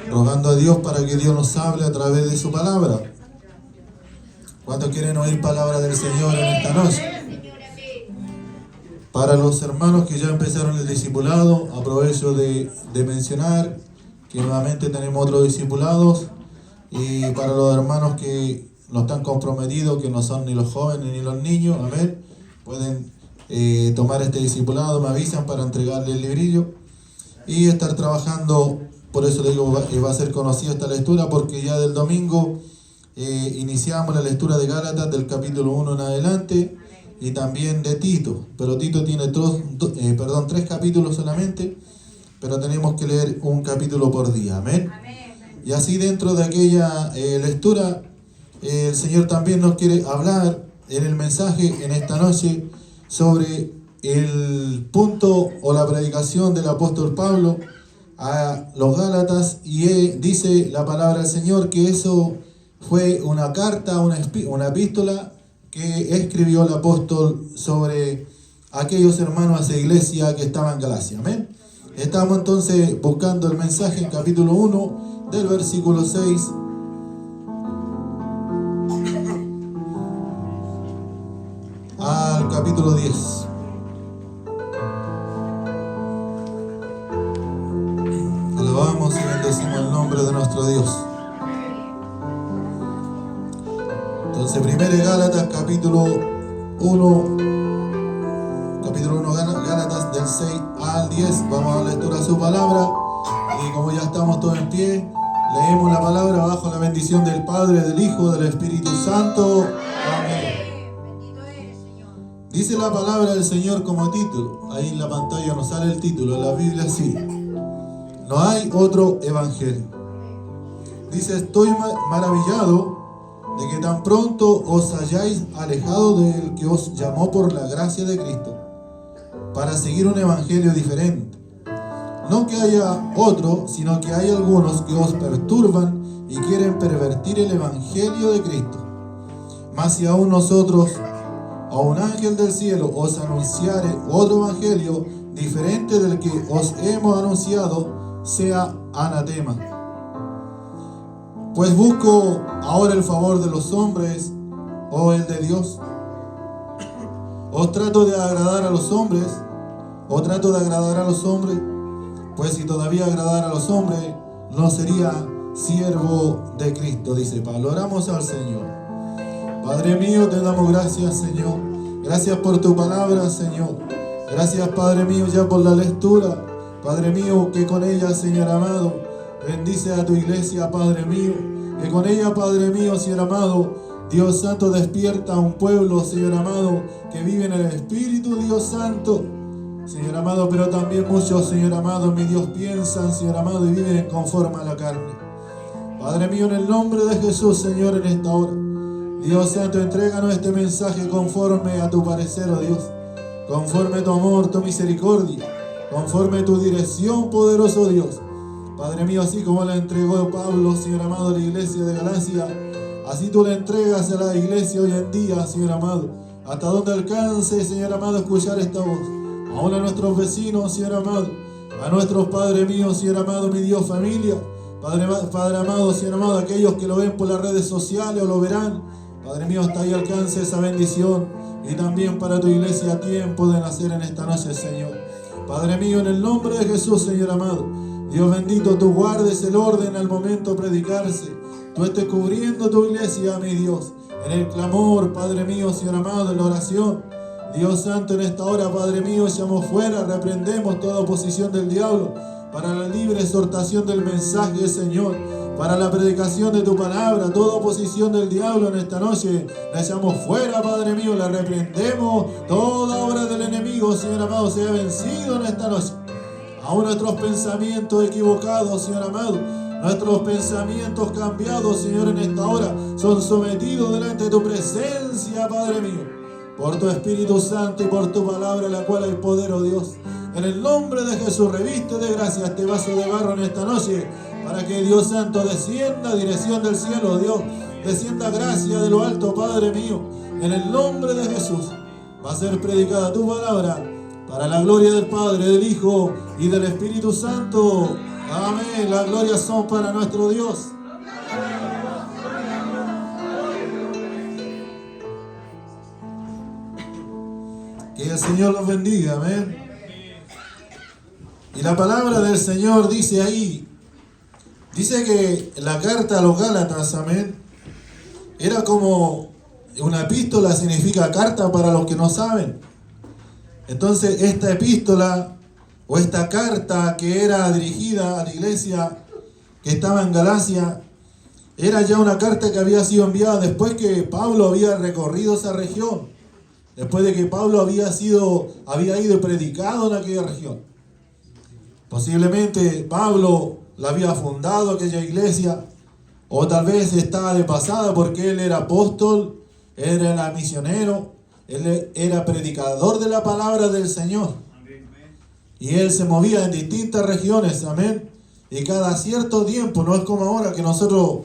rogando a Dios para que Dios nos hable a través de su palabra. ¿Cuántos quieren oír palabra del Señor en esta noche? Para los hermanos que ya empezaron el discipulado, aprovecho de mencionar que nuevamente tenemos otros discipulados, y para los hermanos que no están comprometidos, que no son ni los jóvenes ni los niños, amén, pueden tomar este discipulado, me avisan para entregarle el librillo y estar trabajando. Por eso le digo, va a ser conocida esta lectura, porque ya del domingo iniciamos la lectura de Gálatas del capítulo 1 en adelante, y también de Tito, pero Tito tiene 3 capítulos solamente, pero tenemos que leer un capítulo por día, amén. Y así dentro de aquella lectura, el Señor también nos quiere hablar en el mensaje en esta noche sobre el punto o la predicación del apóstol Pablo a los Gálatas, y dice la palabra del Señor que eso fue una carta, una epístola que escribió el apóstol sobre aquellos hermanos a esa iglesia que estaba en Galacia, amén. Estamos entonces buscando el mensaje en capítulo 1 del versículo 6 al capítulo 10. Alabamos y bendecimos el nombre de nuestro Dios. Entonces, primero Gálatas, capítulo 1, Gálatas del 6 al 10, vamos a la lectura de su palabra, y como ya estamos todos en pie, leemos la palabra bajo la bendición del Padre, del Hijo, del Espíritu Santo. Amén. Dice la palabra del Señor como título, ahí en la pantalla nos sale el título, en la Biblia así: no hay otro evangelio. Dice: estoy maravillado de que tan pronto os hayáis alejado del que os llamó por la gracia de Cristo, para seguir un evangelio diferente. No que haya otro, sino que hay algunos que os perturban y quieren pervertir el evangelio de Cristo. Mas si aún nosotros, a un ángel del cielo, os anunciare otro evangelio diferente del que os hemos anunciado, sea anatema. Pues busco ahora el favor de los hombres o el de Dios. ¿O trato de agradar a los hombres? ¿O trato de agradar a los hombres? Pues si todavía agradara a los hombres, no sería siervo de Cristo, dice Pablo. Oramos al Señor. Padre mío, te damos gracias, Señor. Gracias por tu palabra, Señor. Gracias, Padre mío, ya por la lectura. Padre mío, que con ella, Señor amado, bendice a tu iglesia, Padre mío. Que con ella, Padre mío, Señor amado, Dios Santo, despierta a un pueblo, Señor amado, que vive en el Espíritu, Dios Santo, Señor amado, pero también muchos, Señor amado, mi Dios, piensan, Señor amado, y viven conforme a la carne. Padre mío, en el nombre de Jesús, Señor, en esta hora, Dios Santo, entréganos este mensaje conforme a tu parecer, oh Dios, conforme a tu amor, tu misericordia, conforme a tu dirección, poderoso Dios. Padre mío, así como la entregó Pablo, Señor amado, a la iglesia de Galacia, así tú la entregas a la iglesia hoy en día, Señor amado, hasta donde alcance, Señor amado, escuchar esta voz. Aún a nuestros vecinos, Señor amado, a nuestros Padre mío, Señor amado, mi Dios, familia, Padre amado, Señor amado, aquellos que lo ven por las redes sociales o lo verán, Padre mío, hasta ahí alcance esa bendición, y también para tu iglesia tiempo de nacer en esta noche, Señor. Padre mío, en el nombre de Jesús, Señor amado, Dios bendito, tú guardes el orden al momento de predicarse. Tú estés cubriendo tu iglesia, mi Dios, en el clamor, Padre mío, Señor amado, en la oración. Dios Santo, en esta hora, Padre mío, echamos fuera, reprendemos toda oposición del diablo para la libre exhortación del mensaje, Señor, para la predicación de tu palabra. Toda oposición del diablo en esta noche la echamos fuera, Padre mío, la reprendemos. Toda obra del enemigo, Señor amado, sea vencido en esta noche. Aún nuestros pensamientos equivocados, Señor amado, nuestros pensamientos cambiados, Señor, en esta hora, son sometidos delante de tu presencia, Padre mío, por tu Espíritu Santo y por tu palabra, en la cual hay poder, oh Dios. En el nombre de Jesús, reviste de gracia este vaso de barro en esta noche, para que Dios Santo descienda, dirección del cielo, oh Dios, descienda gracia de lo alto, Padre mío. En el nombre de Jesús va a ser predicada tu palabra, para la gloria del Padre, del Hijo y del Espíritu Santo. Amén. Las glorias son para nuestro Dios. Que el Señor los bendiga. Amén. Y la palabra del Señor dice ahí, dice que la carta a los Gálatas, amén, era como una epístola, significa carta para los que no saben. Entonces esta epístola o esta carta que era dirigida a la iglesia que estaba en Galacia, era ya una carta que había sido enviada después que Pablo había recorrido esa región, después de que Pablo había ido y predicado en aquella región. Posiblemente Pablo la había fundado aquella iglesia, o tal vez estaba de pasada porque él era apóstol, él era misionero, él era predicador de la palabra del Señor. Y él se movía en distintas regiones, amén. Y cada cierto tiempo, no es como ahora que nosotros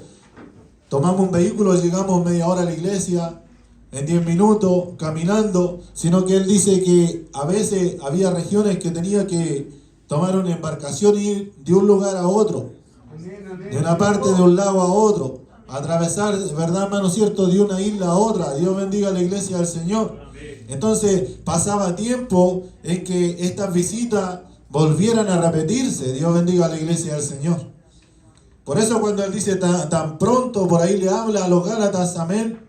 tomamos un vehículo y llegamos media hora a la iglesia, en 10 minutos, caminando, sino que él dice que a veces había regiones que tenía que tomar una embarcación y ir de un lugar a otro, de una parte de un lago a otro, atravesar, ¿verdad, hermano cierto?, de una isla a otra. Dios bendiga a la iglesia del Señor. Entonces pasaba tiempo en que estas visitas volvieran a repetirse. Dios bendiga a la iglesia del Señor. Por eso cuando él dice tan pronto, por ahí le habla a los Gálatas, amén,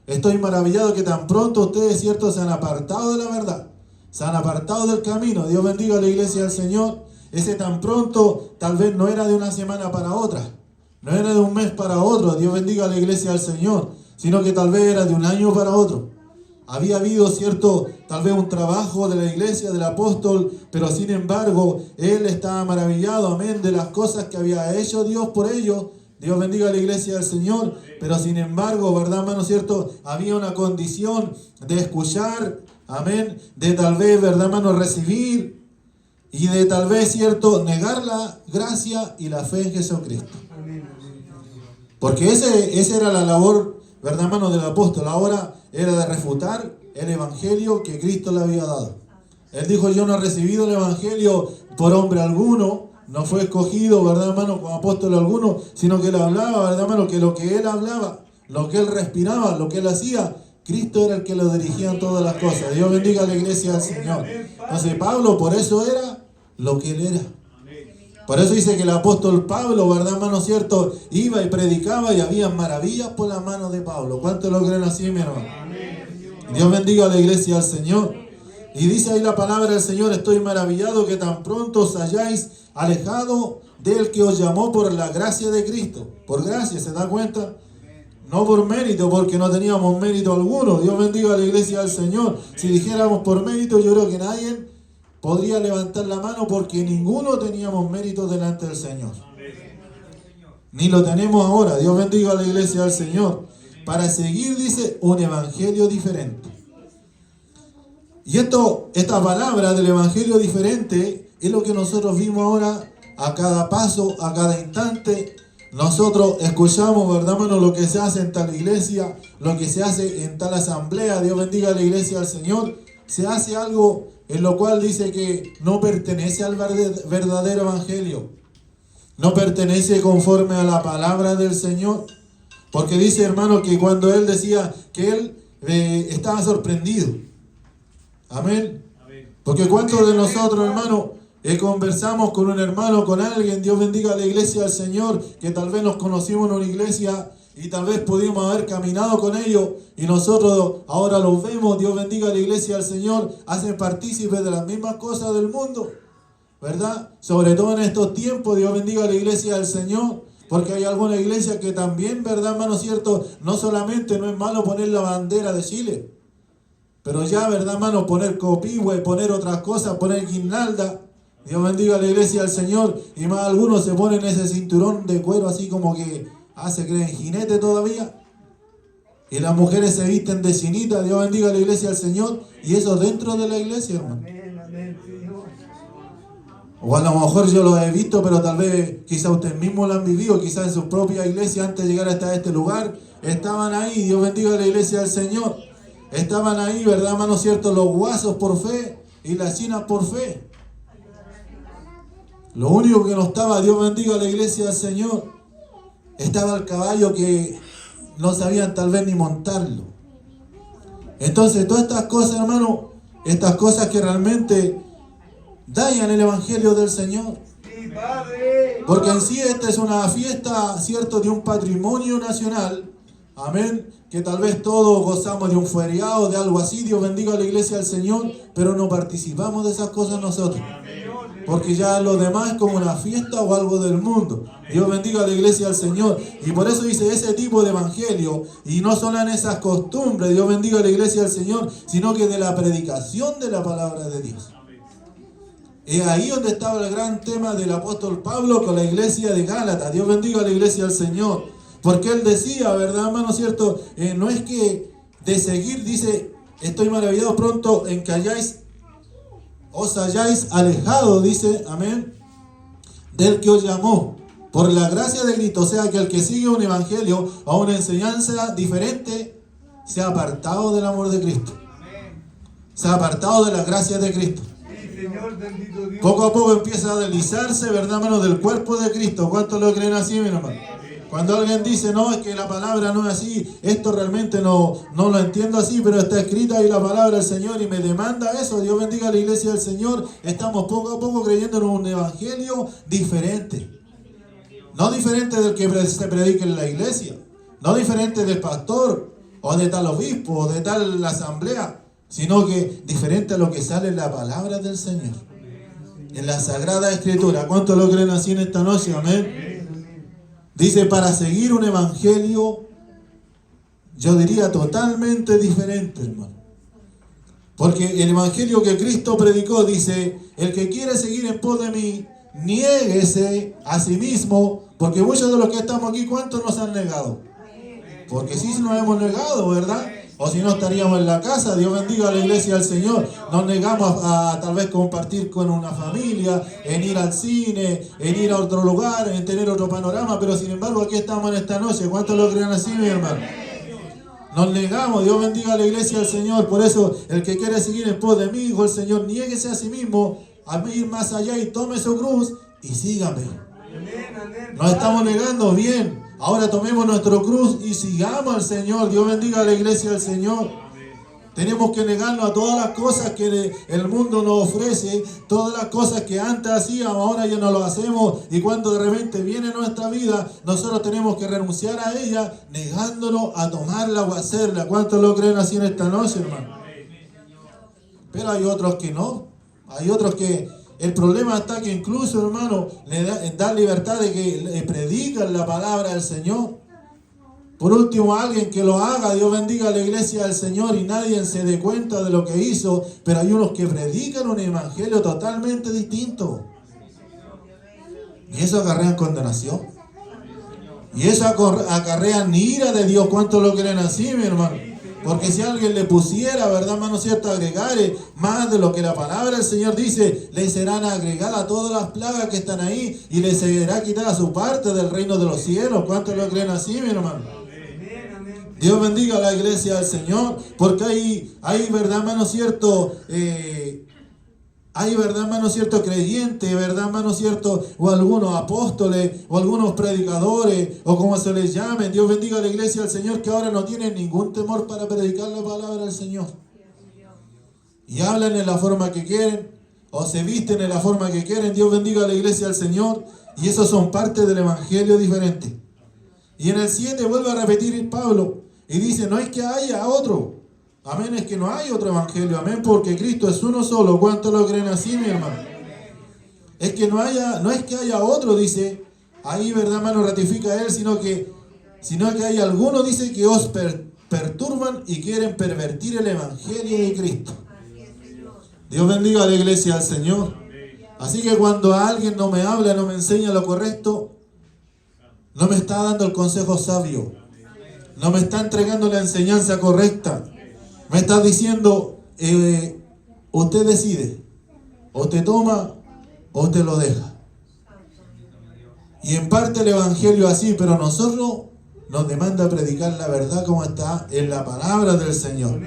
estoy maravillado que tan pronto ustedes, cierto, se han apartado de la verdad, se han apartado del camino. Dios bendiga a la iglesia del Señor. Ese tan pronto tal vez no era de una semana para otra, no era de un mes para otro, Dios bendiga a la iglesia del Señor, sino que tal vez era de un año para otro. Había habido, cierto, tal vez un trabajo de la iglesia, del apóstol, pero sin embargo, él estaba maravillado, amén, de las cosas que había hecho Dios por ellos. Dios bendiga a la iglesia del Señor, pero sin embargo, ¿verdad, hermano cierto? Había una condición de escuchar, amén, de tal vez, ¿verdad, hermano?, recibir y de tal vez, cierto, negar la gracia y la fe en Jesucristo. Porque esa era la labor, ¿verdad, hermano?, del apóstol. Ahora era de refutar el evangelio que Cristo le había dado. Él dijo, yo no he recibido el evangelio por hombre alguno, no fue escogido, ¿verdad, hermano?, como apóstol alguno, sino que él hablaba, ¿verdad, hermano?, que lo que él hablaba, lo que él respiraba, lo que él hacía, Cristo era el que lo dirigía en todas las cosas. Dios bendiga a la iglesia del Señor. Entonces Pablo por eso era lo que él era. Por eso dice que el apóstol Pablo, ¿verdad, hermano cierto?, iba y predicaba y había maravillas por la mano de Pablo. ¿Cuántos lo creen así, mi hermano? Dios bendiga a la iglesia del Señor. Y dice ahí la palabra del Señor, estoy maravillado que tan pronto os hayáis alejado del que os llamó por la gracia de Cristo. Por gracia, ¿se da cuenta? No por mérito, porque no teníamos mérito alguno. Dios bendiga a la iglesia del Señor. Si dijéramos por mérito, yo creo que nadie podría levantar la mano, porque ninguno teníamos mérito delante del Señor. Ni lo tenemos ahora. Dios bendiga a la iglesia del Señor. Para seguir, dice, un evangelio diferente. Y esta palabra del evangelio diferente es lo que nosotros vimos ahora a cada paso, a cada instante. Nosotros escuchamos, ¿verdad, hermano?, lo que se hace en tal iglesia, lo que se hace en tal asamblea. Dios bendiga a la iglesia del Señor. Se hace algo en lo cual dice que no pertenece al verdadero evangelio. No pertenece conforme a la palabra del Señor. Porque dice, hermano, que cuando él decía que él estaba sorprendido. Amén. Porque cuántos de nosotros, hermano, conversamos con un hermano, con alguien, Dios bendiga a la iglesia del Señor, que tal vez nos conocimos en una iglesia y tal vez pudimos haber caminado con ellos y nosotros ahora los vemos, Dios bendiga a la iglesia del Señor, hacen partícipes de las mismas cosas del mundo, ¿verdad? Sobre todo en estos tiempos, Dios bendiga a la iglesia del Señor, porque hay alguna iglesia que también, ¿verdad, hermano cierto? No solamente no es malo poner la bandera de Chile, pero ya, ¿verdad, hermano? Poner copihue, poner otras cosas, poner guirnalda. Dios bendiga a la iglesia del Señor. Y más algunos se ponen ese cinturón de cuero así como que se creen jinete todavía. Y las mujeres se visten de chinita. Dios bendiga a la iglesia del Señor. Y eso dentro de la iglesia, hermano. O a lo mejor yo lo he visto, pero tal vez quizá ustedes mismos lo han vivido. Quizás en su propia iglesia antes de llegar hasta este lugar. Estaban ahí. Dios bendiga a la iglesia del Señor. Estaban ahí, ¿verdad, hermano cierto? Los guasos por fe y las chinas por fe. Lo único que no estaba, Dios bendiga a la iglesia del Señor, estaba el caballo que no sabían tal vez ni montarlo. Entonces todas estas cosas, hermano, estas cosas que realmente dañan el evangelio del Señor. Porque en sí esta es una fiesta, cierto, de un patrimonio nacional. Amén. Que tal vez todos gozamos de un feriado, de algo así. Dios bendiga a la iglesia del Señor, pero no participamos de esas cosas nosotros. Porque ya lo demás es como una fiesta o algo del mundo. Dios bendiga a la iglesia del Señor. Y por eso dice ese tipo de evangelio. Y no solo en esas costumbres, Dios bendiga a la iglesia del Señor, sino que de la predicación de la palabra de Dios. Es ahí donde estaba el gran tema del apóstol Pablo con la iglesia de Gálatas. Dios bendiga a la iglesia del Señor. Porque él decía, ¿verdad, hermano? ¿Cierto? No es que de seguir, dice, estoy maravillado pronto en que os hayáis alejado, dice, amén, del que os llamó, por la gracia de Cristo. O sea, que el que sigue un evangelio o una enseñanza diferente, se ha apartado del amor de Cristo. Se ha apartado de la gracia de Cristo. Poco a poco empieza a deslizarse, ¿verdad, hermano? Del cuerpo de Cristo. ¿Cuántos lo creen así, mi hermano? Cuando alguien dice, no, es que la palabra no es así, esto realmente no lo entiendo así, pero está escrita ahí la palabra del Señor y me demanda eso. Dios bendiga a la iglesia del Señor. Estamos poco a poco creyendo en un evangelio diferente. No diferente del que se predica en la iglesia. No diferente del pastor o de tal obispo o de tal asamblea, sino que diferente a lo que sale en la palabra del Señor. En la Sagrada Escritura. ¿Cuántos lo creen así en esta noche? Amén. Dice, para seguir un evangelio, yo diría totalmente diferente, hermano. Porque el evangelio que Cristo predicó dice, el que quiere seguir en pos de mí, niéguese a sí mismo, porque muchos de los que estamos aquí, ¿cuántos nos han negado? Porque sí nos hemos negado, ¿verdad? O si no estaríamos en la casa. Dios bendiga a la iglesia del Señor. Nos negamos a tal vez compartir con una familia, en ir al cine, en ir a otro lugar, en tener otro panorama, pero sin embargo aquí estamos en esta noche. ¿Cuántos lo creen así, mi hermano? Nos negamos. Dios bendiga a la iglesia del Señor. Por eso el que quiere seguir en pos de mí, dijo el Señor, niéguese a sí mismo, a ir más allá y tome su cruz y sígame. Nos estamos negando, bien. Ahora tomemos nuestro cruz y sigamos al Señor. Dios bendiga a la iglesia del Señor. Tenemos que negarnos a todas las cosas que el mundo nos ofrece, todas las cosas que antes hacíamos, ahora ya no lo hacemos. Y cuando de repente viene nuestra vida, nosotros tenemos que renunciar a ella, negándonos a tomarla o a hacerla. ¿Cuántos lo creen así en esta noche, hermano? Pero hay otros que no. Hay otros que el problema está que incluso, hermano, le dan libertad de que le predican la palabra del Señor. Por último, alguien que lo haga, Dios bendiga a la iglesia del Señor y nadie se dé cuenta de lo que hizo, pero hay unos que predican un evangelio totalmente distinto. Y eso acarrea condenación. Y eso acarrea ira de Dios. ¿Cuántos lo creen así, mi hermano? Porque si alguien le pusiera, ¿verdad, hermano cierto? Agregar más de lo que la palabra del Señor dice, le serán agregadas todas las plagas que están ahí y le será quitada su parte del reino de los cielos. ¿Cuántos lo creen así, mi hermano? Dios bendiga a la iglesia del Señor, porque hay verdad, hermano cierto, hay verdad, hermano cierto, creyentes, verdad, hermano cierto, o algunos apóstoles, o algunos predicadores, o como se les llame. Dios bendiga a la iglesia del Señor, que ahora no tienen ningún temor para predicar la palabra del Señor. Y hablan en la forma que quieren, o se visten en la forma que quieren. Dios bendiga a la iglesia del Señor, y esos son parte del evangelio diferente. Y en el 7 vuelve a repetir Pablo, y dice, no es que haya otro. Amén, es que no hay otro evangelio. Amén, porque Cristo es uno solo. ¿Cuántos lo creen así, mi hermano? Es que no es que haya otro, dice. Ahí, verdad, hermano, ratifica él, sino que hay algunos, dice, que os perturban y quieren pervertir el evangelio de Cristo. Dios bendiga a la iglesia del Señor. Así que cuando alguien no me habla, no me enseña lo correcto, no me está dando el consejo sabio. No me está entregando la enseñanza correcta. Me está diciendo, usted decide. O te toma o usted lo deja. Y en parte el evangelio así, pero nosotros nos demanda predicar la verdad como está en la palabra del Señor.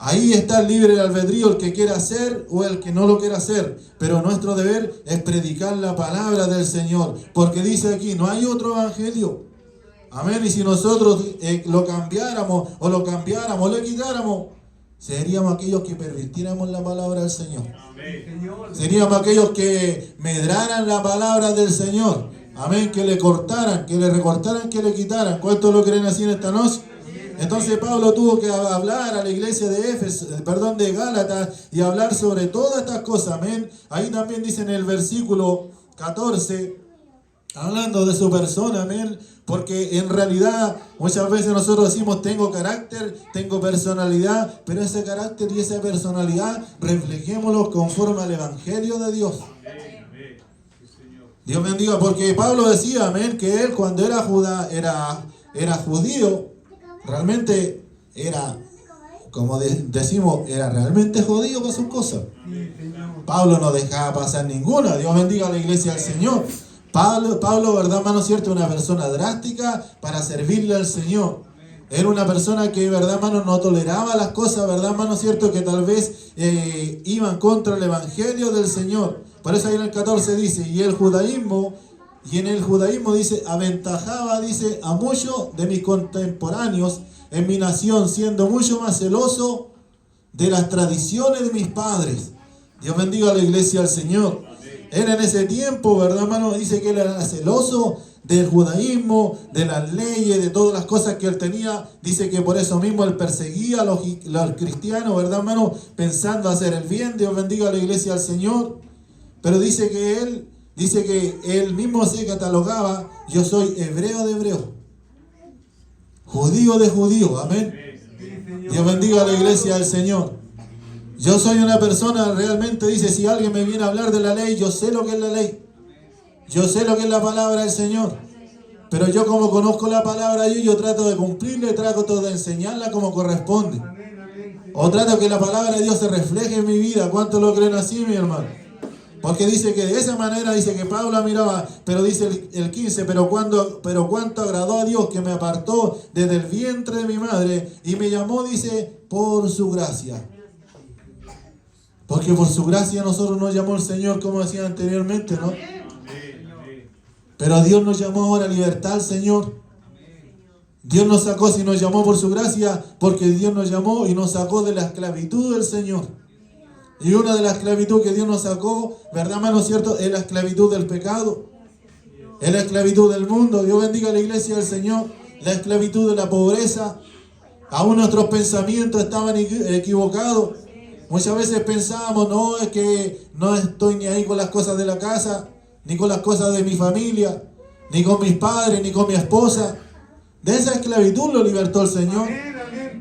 Ahí está el libre albedrío, el que quiera hacer o el que no lo quiera hacer. Pero nuestro deber es predicar la palabra del Señor. Porque dice aquí, no hay otro evangelio. Amén. Y si nosotros lo cambiáramos o lo cambiáramos, le quitáramos, seríamos aquellos que pervirtiéramos la palabra del Señor. Amén. Seríamos aquellos que medraran la palabra del Señor. Amén. Que le cortaran, que le recortaran, que le quitaran. ¿Cuántos lo creen así en esta noche? Entonces Pablo tuvo que hablar a la iglesia de Gálatas y hablar sobre todas estas cosas. Amén. Ahí también dice en el versículo 14, hablando de su persona, amén. Porque en realidad muchas veces nosotros decimos tengo carácter, tengo personalidad, pero ese carácter y esa personalidad reflejémoslo conforme al evangelio de Dios. Dios bendiga, porque Pablo decía, amén, que él cuando era judío, realmente era, como decimos, era realmente judío para sus cosas. Pablo no dejaba pasar ninguna. Dios bendiga a la iglesia del Señor. Pablo, verdad, hermano, cierto, una persona drástica para servirle al Señor. Era una persona que, verdad, hermano, no toleraba las cosas, verdad, hermano, cierto, que tal vez iban contra el evangelio del Señor. Por eso ahí en el 14 dice, y en el judaísmo dice, aventajaba, dice, a muchos de mis contemporáneos en mi nación, siendo mucho más celoso de las tradiciones de mis padres. Dios bendiga a la iglesia del Señor. Era en ese tiempo, verdad, hermano, dice que él era celoso del judaísmo, de las leyes, de todas las cosas que él tenía. Dice que por eso mismo él perseguía a los cristianos, verdad, hermano, pensando hacer el bien. Dios bendiga a la iglesia del Señor. Pero dice que él mismo se catalogaba, yo soy hebreo de hebreo, judío de judío, amén. Dios bendiga a la iglesia del Señor. Yo soy una persona, realmente dice, si alguien me viene a hablar de la ley, yo sé lo que es la ley. Yo sé lo que es la palabra del Señor. Pero yo como conozco la palabra, yo trato de cumplirla, trato de enseñarla como corresponde. O trato que la palabra de Dios se refleje en mi vida. ¿Cuántos lo creen así, mi hermano? Porque dice que de esa manera, dice que Pablo miraba, pero dice el 15, pero cuánto agradó a Dios que me apartó desde el vientre de mi madre y me llamó, dice, por su gracia. Porque por su gracia nosotros nos llamó el Señor, como decía anteriormente, ¿no? Pero Dios nos llamó ahora a libertad al Señor. Dios nos sacó, si nos llamó por su gracia, porque Dios nos llamó y nos sacó de la esclavitud del Señor. Y una de las esclavitud que Dios nos sacó, ¿verdad, hermano, cierto? Es la esclavitud del pecado. Es la esclavitud del mundo. Dios bendiga a la iglesia del Señor. La esclavitud de la pobreza. Aún nuestros pensamientos estaban equivocados. Muchas veces pensábamos, no, es que no estoy ni ahí con las cosas de la casa, ni con las cosas de mi familia, ni con mis padres, ni con mi esposa. De esa esclavitud lo libertó el Señor.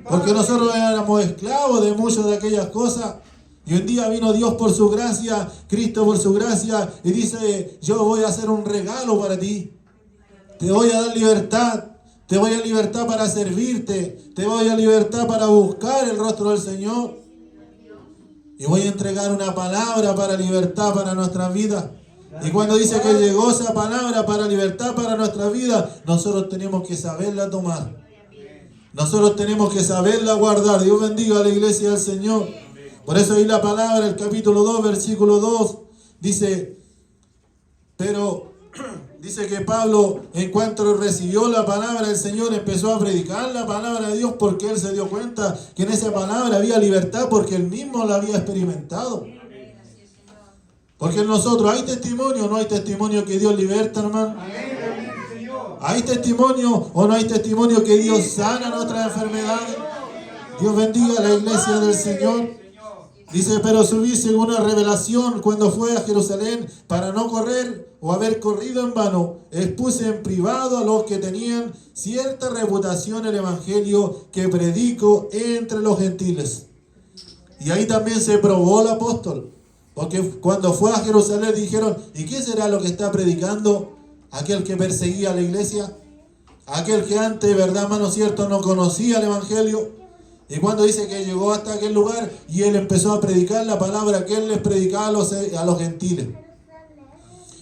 Porque nosotros éramos esclavos de muchas de aquellas cosas. Y un día vino Dios por su gracia, Cristo por su gracia, y dice, yo voy a hacer un regalo para ti. Te voy a dar libertad. Te voy a dar libertad para servirte. Te voy a dar libertad para buscar el rostro del Señor. Y voy a entregar una palabra para libertad para nuestra vida. Y cuando dice que llegó esa palabra para libertad para nuestra vida, nosotros tenemos que saberla tomar. Nosotros tenemos que saberla guardar. Dios bendiga a la iglesia del Señor. Por eso ahí la palabra, el capítulo 2, versículo 2, dice, pero dice que Pablo, en cuanto recibió la palabra del Señor, empezó a predicar la palabra de Dios porque él se dio cuenta que en esa palabra había libertad porque él mismo la había experimentado. Porque en nosotros hay testimonio o no hay testimonio que Dios liberta, hermano. ¿Hay testimonio o no hay testimonio que Dios sana nuestras enfermedades? Dios bendiga a la iglesia del Señor. Dice, pero subí según una revelación cuando fue a Jerusalén para no correr o haber corrido en vano. Expuse en privado a los que tenían cierta reputación el evangelio que predico entre los gentiles. Y ahí también se probó el apóstol. Porque cuando fue a Jerusalén dijeron, ¿y qué será lo que está predicando aquel que perseguía a la iglesia? Aquel que antes, verdad, hermano, cierto, no conocía el evangelio. Y cuando dice que llegó hasta aquel lugar y él empezó a predicar la palabra que él les predicaba a los gentiles.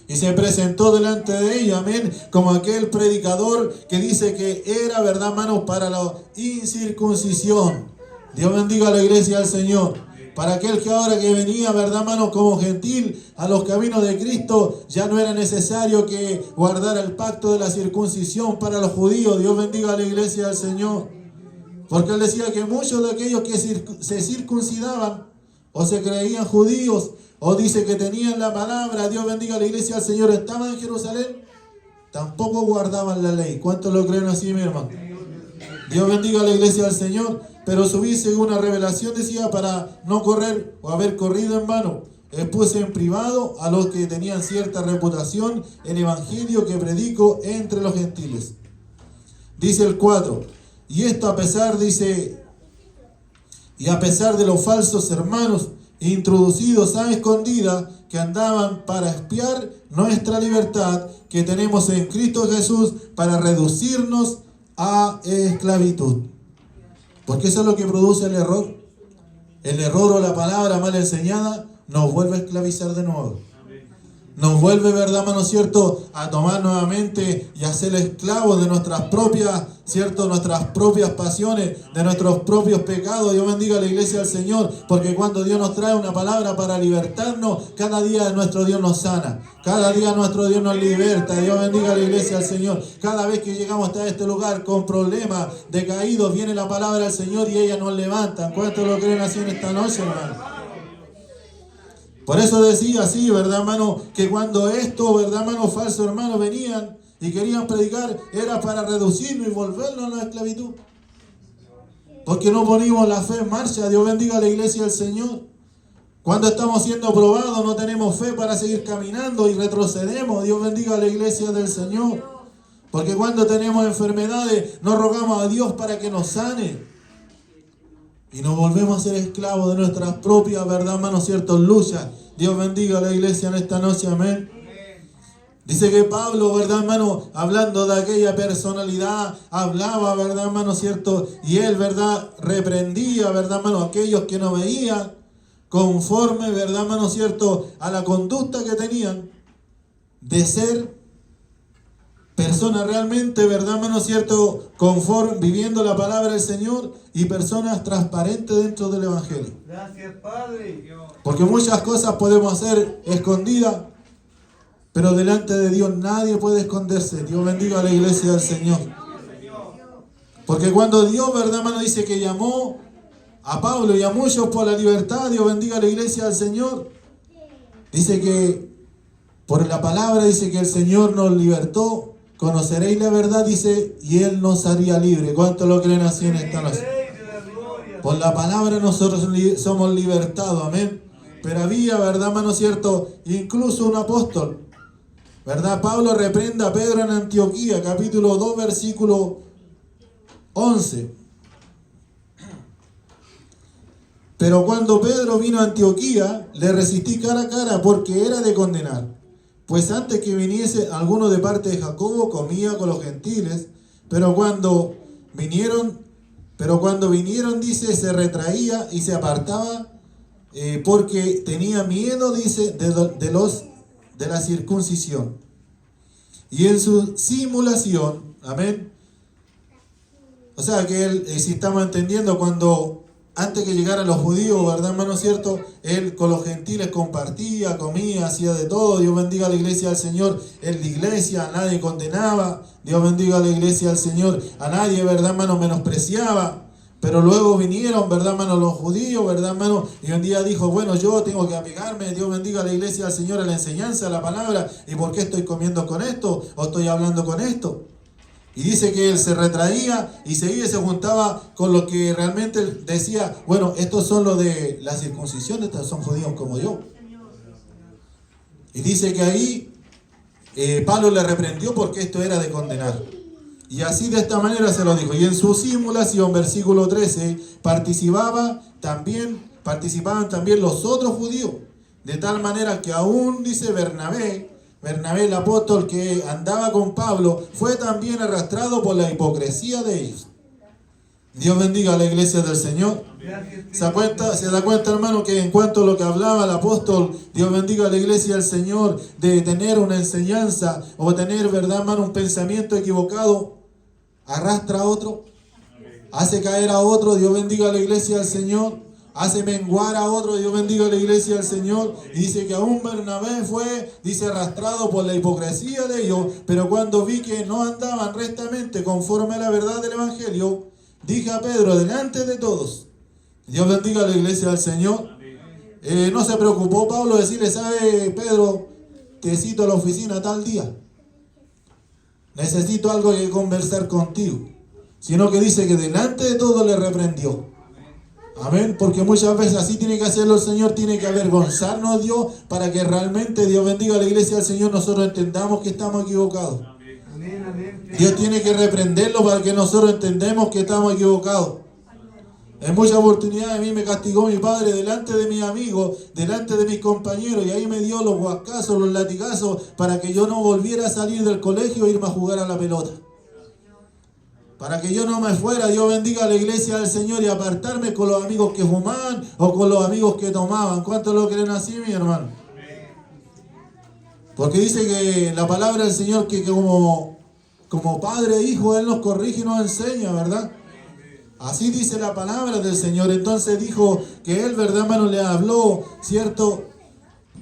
Y se presentó delante de ellos, amén, como aquel predicador que dice que era, verdad, hermano, para la incircuncisión. Dios bendiga a la iglesia del Señor. Para aquel que ahora que venía, ¿verdad, hermano? Como gentil a los caminos de Cristo, ya no era necesario que guardara el pacto de la circuncisión para los judíos. Dios bendiga a la iglesia del Señor. Porque él decía que muchos de aquellos que se circuncidaban o se creían judíos o dice que tenían la palabra, Dios bendiga a la iglesia del Señor, estaban en Jerusalén, tampoco guardaban la ley. ¿Cuántos lo creen así, mi hermano? Dios bendiga a la iglesia del Señor. Pero subí según una revelación, decía, para no correr o haber corrido en vano. Expuse en privado a los que tenían cierta reputación el evangelio que predico entre los gentiles. Dice el 4. Y esto a pesar, dice, y a pesar de los falsos hermanos introducidos a escondida que andaban para espiar nuestra libertad que tenemos en Cristo Jesús para reducirnos a esclavitud. Porque eso es lo que produce el error. El error o la palabra mal enseñada nos vuelve a esclavizar de nuevo. Nos vuelve, ¿verdad, hermano, cierto?, a tomar nuevamente y a ser esclavos de nuestras propias, ¿cierto?, nuestras propias pasiones, de nuestros propios pecados. Dios bendiga a la iglesia del Señor, porque cuando Dios nos trae una palabra para libertarnos, cada día nuestro Dios nos sana, cada día nuestro Dios nos liberta. Dios bendiga a la iglesia del Señor. Cada vez que llegamos hasta este lugar con problemas, decaídos, viene la palabra del Señor y ella nos levanta. ¿Cuántos lo creen así en esta noche, hermano? Por eso decía así, ¿verdad, hermano? Que cuando estos, ¿verdad, hermano, falsos hermanos venían y querían predicar, era para reducirnos y volvernos a la esclavitud. Porque no ponemos la fe en marcha. Dios bendiga a la iglesia del Señor. Cuando estamos siendo probados, no tenemos fe para seguir caminando y retrocedemos. Dios bendiga a la iglesia del Señor. Porque cuando tenemos enfermedades, no rogamos a Dios para que nos sane. Y nos volvemos a ser esclavos de nuestras propias, ¿verdad, hermano? Ciertas luchas. Dios bendiga a la iglesia en esta noche, amén. Dice que Pablo, ¿verdad, hermano? Hablando de aquella personalidad, hablaba, ¿verdad, hermano? Cierto. Y él, ¿verdad? Reprendía, ¿verdad, hermano? A aquellos que no veían conforme, ¿verdad, hermano? Cierto. A la conducta que tenían de ser personas realmente, ¿verdad, hermano, cierto?, conforme, viviendo la palabra del Señor y personas transparentes dentro del Evangelio. Gracias, Padre. Porque muchas cosas podemos hacer escondidas, pero delante de Dios nadie puede esconderse. Dios bendiga a la iglesia del Señor. Porque cuando Dios, ¿verdad, hermano?, dice que llamó a Pablo y a muchos por la libertad, Dios bendiga a la iglesia del Señor. Dice que por la palabra, dice que el Señor nos libertó. Conoceréis la verdad, dice, y Él nos haría libre. ¿Cuántos lo creen así en esta noche? Por la palabra nosotros somos libertados, amén. Pero había, ¿verdad, hermano, cierto? Incluso un apóstol, ¿verdad? Pablo reprende a Pedro en Antioquía, capítulo 2, versículo 11. Pero cuando Pedro vino a Antioquía, le resistí cara a cara porque era de condenar. Pues antes que viniese alguno de parte de Jacobo, comía con los gentiles, pero cuando vinieron, dice, se retraía y se apartaba, porque tenía miedo, dice, de la circuncisión. Y en su simulación, amén. O sea que él, si estamos entendiendo, cuando antes que llegaran los judíos, ¿verdad, hermano, cierto? Él con los gentiles compartía, comía, hacía de todo. Dios bendiga a la iglesia del Señor. En la iglesia a nadie condenaba. Dios bendiga a la iglesia del Señor. A nadie, ¿verdad, hermano?, menospreciaba. Pero luego vinieron, ¿verdad, hermano?, los judíos, ¿verdad, hermano? Y un día dijo, bueno, yo tengo que apegarme, Dios bendiga a la iglesia del Señor, a la enseñanza, a la palabra. ¿Y por qué estoy comiendo con esto? ¿O estoy hablando con esto? Y dice que él se retraía y seguía y se juntaba con lo que realmente decía, bueno, estos son los de la circuncisión, estos son judíos como yo. Y dice que ahí Pablo le reprendió porque esto era de condenar. Y así de esta manera se lo dijo. Y en su simulación, versículo 13, participaban también los otros judíos. De tal manera que aún, dice Bernabé el apóstol que andaba con Pablo, fue también arrastrado por la hipocresía de ellos. Dios bendiga a la iglesia del Señor. ¿Se da cuenta, hermano, que en cuanto a lo que hablaba el apóstol, Dios bendiga a la iglesia del Señor, de tener una enseñanza o tener, ¿verdad, hermano?, un pensamiento equivocado, arrastra a otro? hace caer a otro, Dios bendiga a la iglesia del Señor, hace menguar a otro, Dios bendiga a la iglesia del Señor. Y dice que aún Bernabé fue, dice, arrastrado por la hipocresía de ellos, pero cuando vi que no andaban rectamente conforme a la verdad del Evangelio, dije a Pedro delante de todos, Dios bendiga a la iglesia del Señor. No se preocupó Pablo de decirle, ¿sabe, Pedro? Te cito a la oficina tal día. Necesito algo que conversar contigo. Sino que dice que delante de todo le reprendió. Amén. Porque muchas veces así tiene que hacerlo el Señor. Tiene que avergonzarnos Dios para que realmente Dios bendiga a la iglesia del Señor. Nosotros entendamos que estamos equivocados. Dios tiene que reprenderlo para que nosotros entendamos que estamos equivocados. En muchas oportunidades a mí me castigó mi padre delante de mis amigos, delante de mis compañeros, y ahí me dio los guascazos, los latigazos, para que yo no volviera a salir del colegio e irme a jugar a la pelota. Para que yo no me fuera, Dios bendiga a la iglesia del Señor, y apartarme con los amigos que fumaban o con los amigos que tomaban. ¿Cuántos lo creen así, mi hermano? Porque dice que la palabra del Señor que como padre e hijo, Él nos corrige y nos enseña, ¿verdad? Así dice la palabra del Señor. Entonces dijo que Él, ¿verdad, hermano? Le habló, ¿cierto?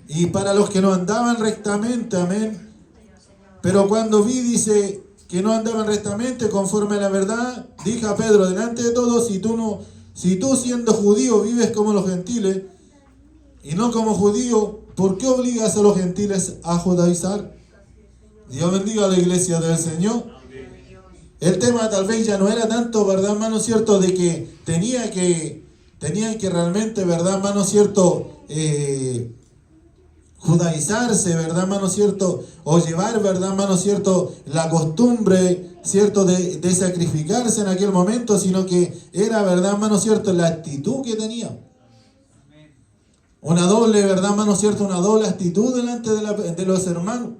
Y para los que no andaban rectamente, amén. Pero cuando vi, dice, que no andaban rectamente conforme a la verdad, dije a Pedro, delante de todos, si tú siendo judío vives como los gentiles y no como judío, ¿por qué obligas a los gentiles a judaizar? Dios bendiga a la iglesia del Señor. El tema tal vez ya no era tanto, ¿verdad, hermano, cierto? De que tenían que realmente, ¿verdad, hermano, cierto? Judaizarse, ¿verdad, hermano, cierto? O llevar, ¿verdad, hermano, cierto? La costumbre, ¿cierto? De sacrificarse en aquel momento, sino que era, ¿verdad, hermano, cierto? La actitud que tenía. Una doble, ¿verdad, hermano, cierto? Una doble actitud delante de los hermanos.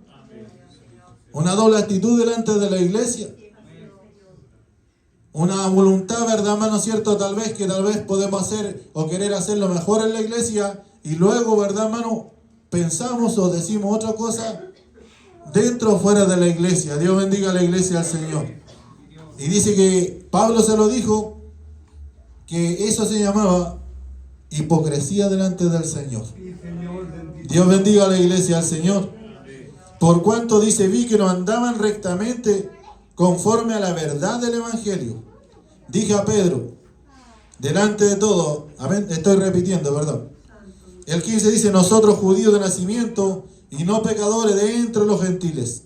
Una doble actitud delante de la iglesia. Una voluntad, ¿verdad, hermano, cierto? Tal vez podemos hacer o querer hacerlo mejor en la iglesia y luego, ¿verdad, hermano? Pensamos o decimos otra cosa dentro o fuera de la iglesia. Dios bendiga a la iglesia al Señor. Y dice que Pablo se lo dijo, que eso se llamaba hipocresía delante del Señor. Dios bendiga a la iglesia al Señor. Por cuanto dice, vi que no andaban rectamente conforme a la verdad del Evangelio. Dije a Pedro, delante de todo, amén, estoy repitiendo, perdón. El 15 dice, nosotros judíos de nacimiento y no pecadores de entre los gentiles,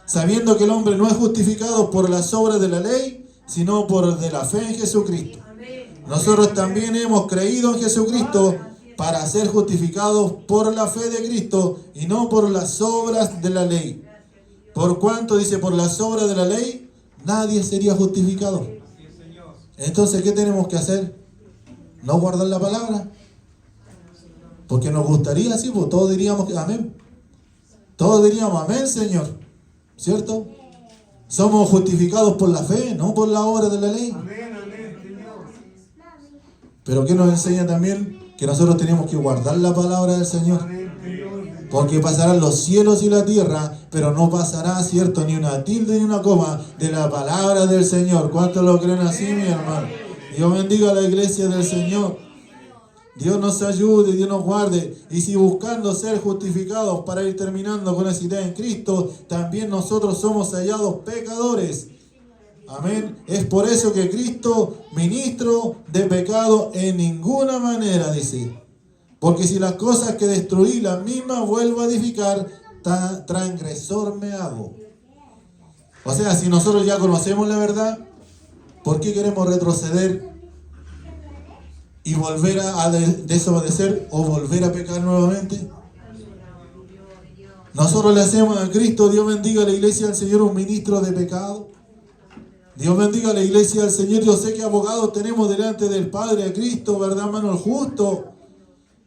sabiendo que el hombre no es justificado por las obras de la ley, sino por de la fe en Jesucristo. Nosotros también hemos creído en Jesucristo para ser justificados por la fe de Cristo y no por las obras de la ley. Por cuanto, dice, por las obras de la ley, nadie sería justificado. Entonces, ¿qué tenemos que hacer? ¿No guardar la palabra? Porque nos gustaría así, pues todos diríamos amén. Todos diríamos amén, Señor. ¿Cierto? Somos justificados por la fe, no por la obra de la ley. Amén, Señor. Pero ¿qué nos enseña también? Que nosotros tenemos que guardar la palabra del Señor. Porque pasarán los cielos y la tierra, pero no pasará, ¿cierto?, ni una tilde ni una coma de la palabra del Señor. ¿Cuántos lo creen así, mi hermano? Dios bendiga a la iglesia del Señor. Dios nos ayude, Dios nos guarde. Y si buscando ser justificados, para ir terminando con esa idea en Cristo, también nosotros somos hallados pecadores. Amén. Es por eso que Cristo, ministro de pecado en ninguna manera, dice. Porque si las cosas que destruí, las mismas vuelvo a edificar, transgresor me hago. O sea, si nosotros ya conocemos la verdad, ¿por qué queremos retroceder y volver a desobedecer o volver a pecar nuevamente? Nosotros le hacemos a Cristo, Dios bendiga a la iglesia del Señor, un ministro de pecado. Dios bendiga a la iglesia del Señor. Yo sé que abogados tenemos delante del Padre, a Cristo, ¿verdad, hermano? El justo.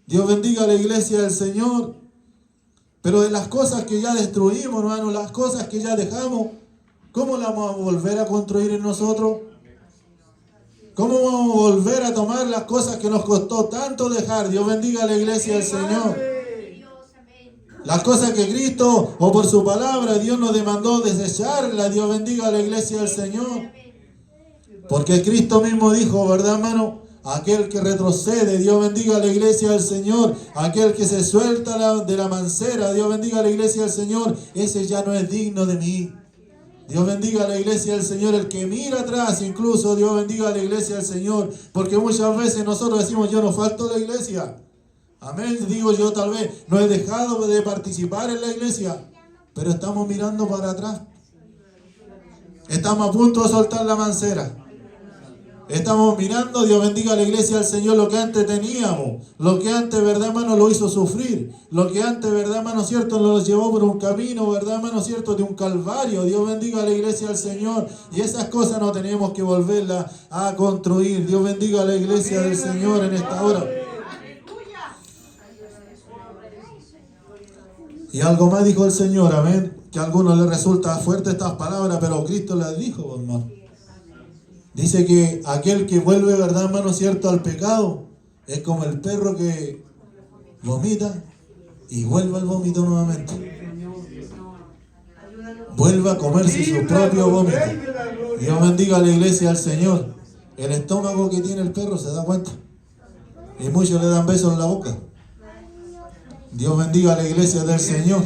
Dios bendiga a la iglesia del Señor. Pero de las cosas que ya destruimos, hermano, las cosas que ya dejamos, ¿cómo las vamos a volver a construir en nosotros? ¿Cómo vamos a volver a tomar las cosas que nos costó tanto dejar? Dios bendiga a la iglesia del Señor. Las cosas que Cristo, o por su palabra, Dios nos demandó desecharlas. Dios bendiga a la iglesia del Señor. Porque Cristo mismo dijo, ¿verdad, hermano? Aquel que retrocede, Dios bendiga a la iglesia del Señor. Aquel que se suelta de la mancera, Dios bendiga a la iglesia del Señor. Ese ya no es digno de mí. Dios bendiga a la iglesia del Señor. El que mira atrás, incluso Dios bendiga a la iglesia del Señor. Porque muchas veces nosotros decimos, yo no falto a la iglesia. Amén. Digo, yo tal vez no he dejado de participar en la iglesia. Pero estamos mirando para atrás. Estamos a punto de soltar la mancera. Estamos mirando, Dios bendiga a la iglesia del Señor, lo que antes teníamos, lo que antes, verdad, hermano, lo hizo sufrir, lo que antes, verdad, hermano, cierto, nos llevó por un camino, verdad, hermano, cierto, de un calvario. Dios bendiga a la iglesia del Señor, y esas cosas no tenemos que volverlas a construir. Dios bendiga a la iglesia del Señor en esta hora. Y algo más dijo el Señor, amén, que a algunos les resulta fuerte estas palabras, pero Cristo las dijo, hermano. Dice que aquel que vuelve, verdad, hermano, cierto, al pecado, es como el perro que vomita y vuelve al vómito nuevamente. Vuelve a comerse su propio vómito. Dios bendiga a la iglesia del Señor. El estómago que tiene el perro, se da cuenta. Y muchos le dan besos en la boca. Dios bendiga a la iglesia del Señor.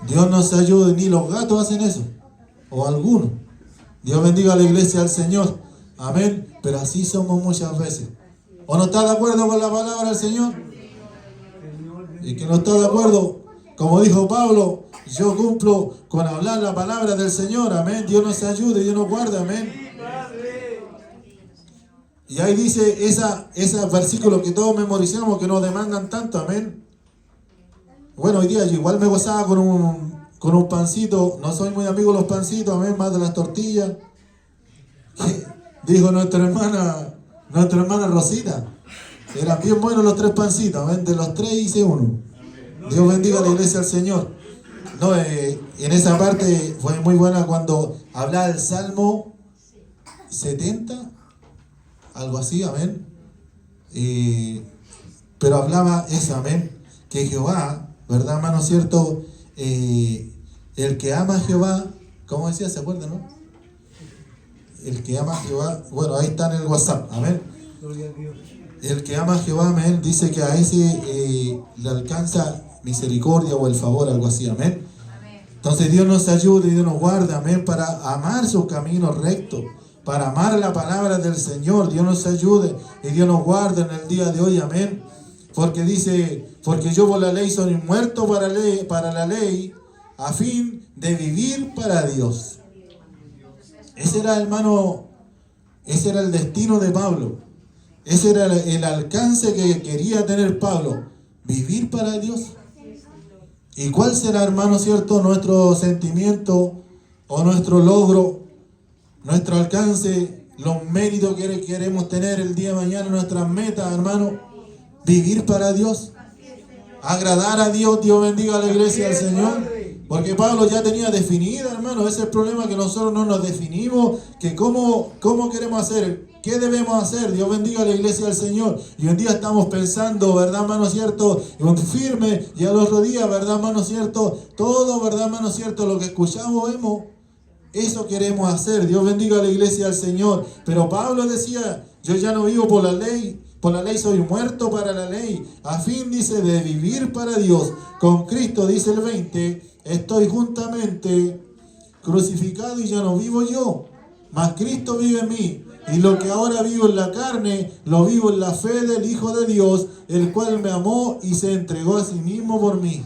Dios nos ayude, ni los gatos hacen eso, o algunos. Dios bendiga a la iglesia del Señor. Amén. Pero así somos muchas veces. ¿O no está de acuerdo con la palabra del Señor? Y que no está de acuerdo, como dijo Pablo, yo cumplo con hablar la palabra del Señor. Amén. Dios nos ayude, Dios nos guarde. Amén. Y ahí dice ese versículo que todos memorizamos, que nos demandan tanto. Amén. Bueno, hoy día yo igual me gozaba con un pancito. No soy muy amigo de los pancitos, amén, más de las tortillas. Dijo nuestra hermana Rosita. Eran bien buenos los 3 pancitos, amén. De los 3 hice uno. Dios bendiga a la iglesia del Señor. No, en esa parte fue muy buena cuando hablaba el Salmo 70, algo así, amén. Pero hablaba eso, amén, que Jehová, ¿verdad, hermano, cierto? El que ama a Jehová, ¿cómo decía? ¿Se acuerdan, no? El que ama a Jehová, bueno, ahí está en el WhatsApp, amén. El que ama a Jehová, amén, dice que a ese le alcanza misericordia o el favor, algo así, amén. Entonces Dios nos ayude y Dios nos guarde, amén, para amar sus caminos rectos, para amar la palabra del Señor. Dios nos ayude y Dios nos guarde en el día de hoy, amén. Porque dice, porque yo por la ley soy muerto para la ley, a fin de vivir para Dios. Ese era, hermano, ese era el destino de Pablo. Ese era el alcance que quería tener Pablo. Vivir para Dios. ¿Y cuál será, hermano, cierto, nuestro sentimiento o nuestro logro, nuestro alcance, los méritos que queremos tener el día de mañana, nuestras metas, hermano? Vivir para Dios. Agradar a Dios. Dios bendiga a la iglesia del Señor. Porque Pablo ya tenía definida, hermano. Ese es el problema, que nosotros no nos definimos, que cómo queremos hacer, qué debemos hacer. Dios bendiga a la iglesia del Señor. Y un día estamos pensando, ¿verdad, hermano, cierto? Un firme, y al otro día, ¿verdad, hermano, cierto? Todo, ¿verdad, hermano, cierto? Lo que escuchamos, vemos, eso queremos hacer. Dios bendiga a la iglesia del Señor. Pero Pablo decía, yo ya no vivo por la ley soy muerto para la ley, a fin, dice, de vivir para Dios. Con Cristo, dice el 20, estoy juntamente crucificado y ya no vivo yo, mas Cristo vive en mí. Y lo que ahora vivo en la carne, lo vivo en la fe del Hijo de Dios, el cual me amó y se entregó a sí mismo por mí.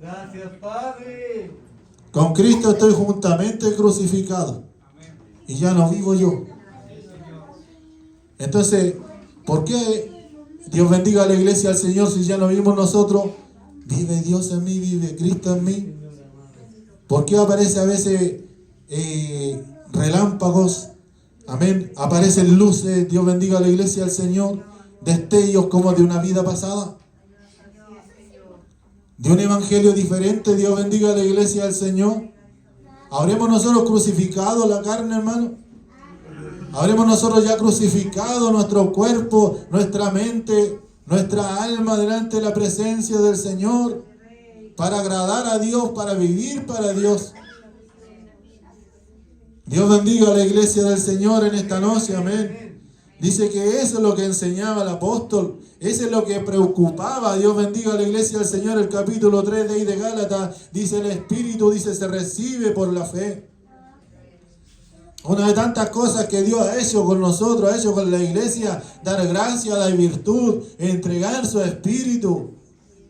Gracias, Padre. Con Cristo estoy juntamente crucificado y ya no vivo yo. Entonces, ¿por qué Dios bendiga a la iglesia del Señor si ya no vivimos nosotros? Vive Dios en mí, vive Cristo en mí. ¿Por qué aparece a veces relámpagos? Amén. Aparecen luces, Dios bendiga a la iglesia del Señor. Destellos como de una vida pasada. De un evangelio diferente, Dios bendiga a la iglesia del Señor. ¿Habremos nosotros crucificado la carne, hermano? ¿Habremos nosotros ya crucificado nuestro cuerpo, nuestra mente, nuestra alma delante de la presencia del Señor? Para agradar a Dios, para vivir para Dios. Dios bendiga a la iglesia del Señor en esta noche, amén. Dice que eso es lo que enseñaba el apóstol, eso es lo que preocupaba. Dios bendiga a la iglesia del Señor. El capítulo 3 de ahí de Gálatas, dice el Espíritu, dice se recibe por la fe. Una de tantas cosas que Dios ha hecho con nosotros, ha hecho con la iglesia, dar gracia, dar virtud, entregar su Espíritu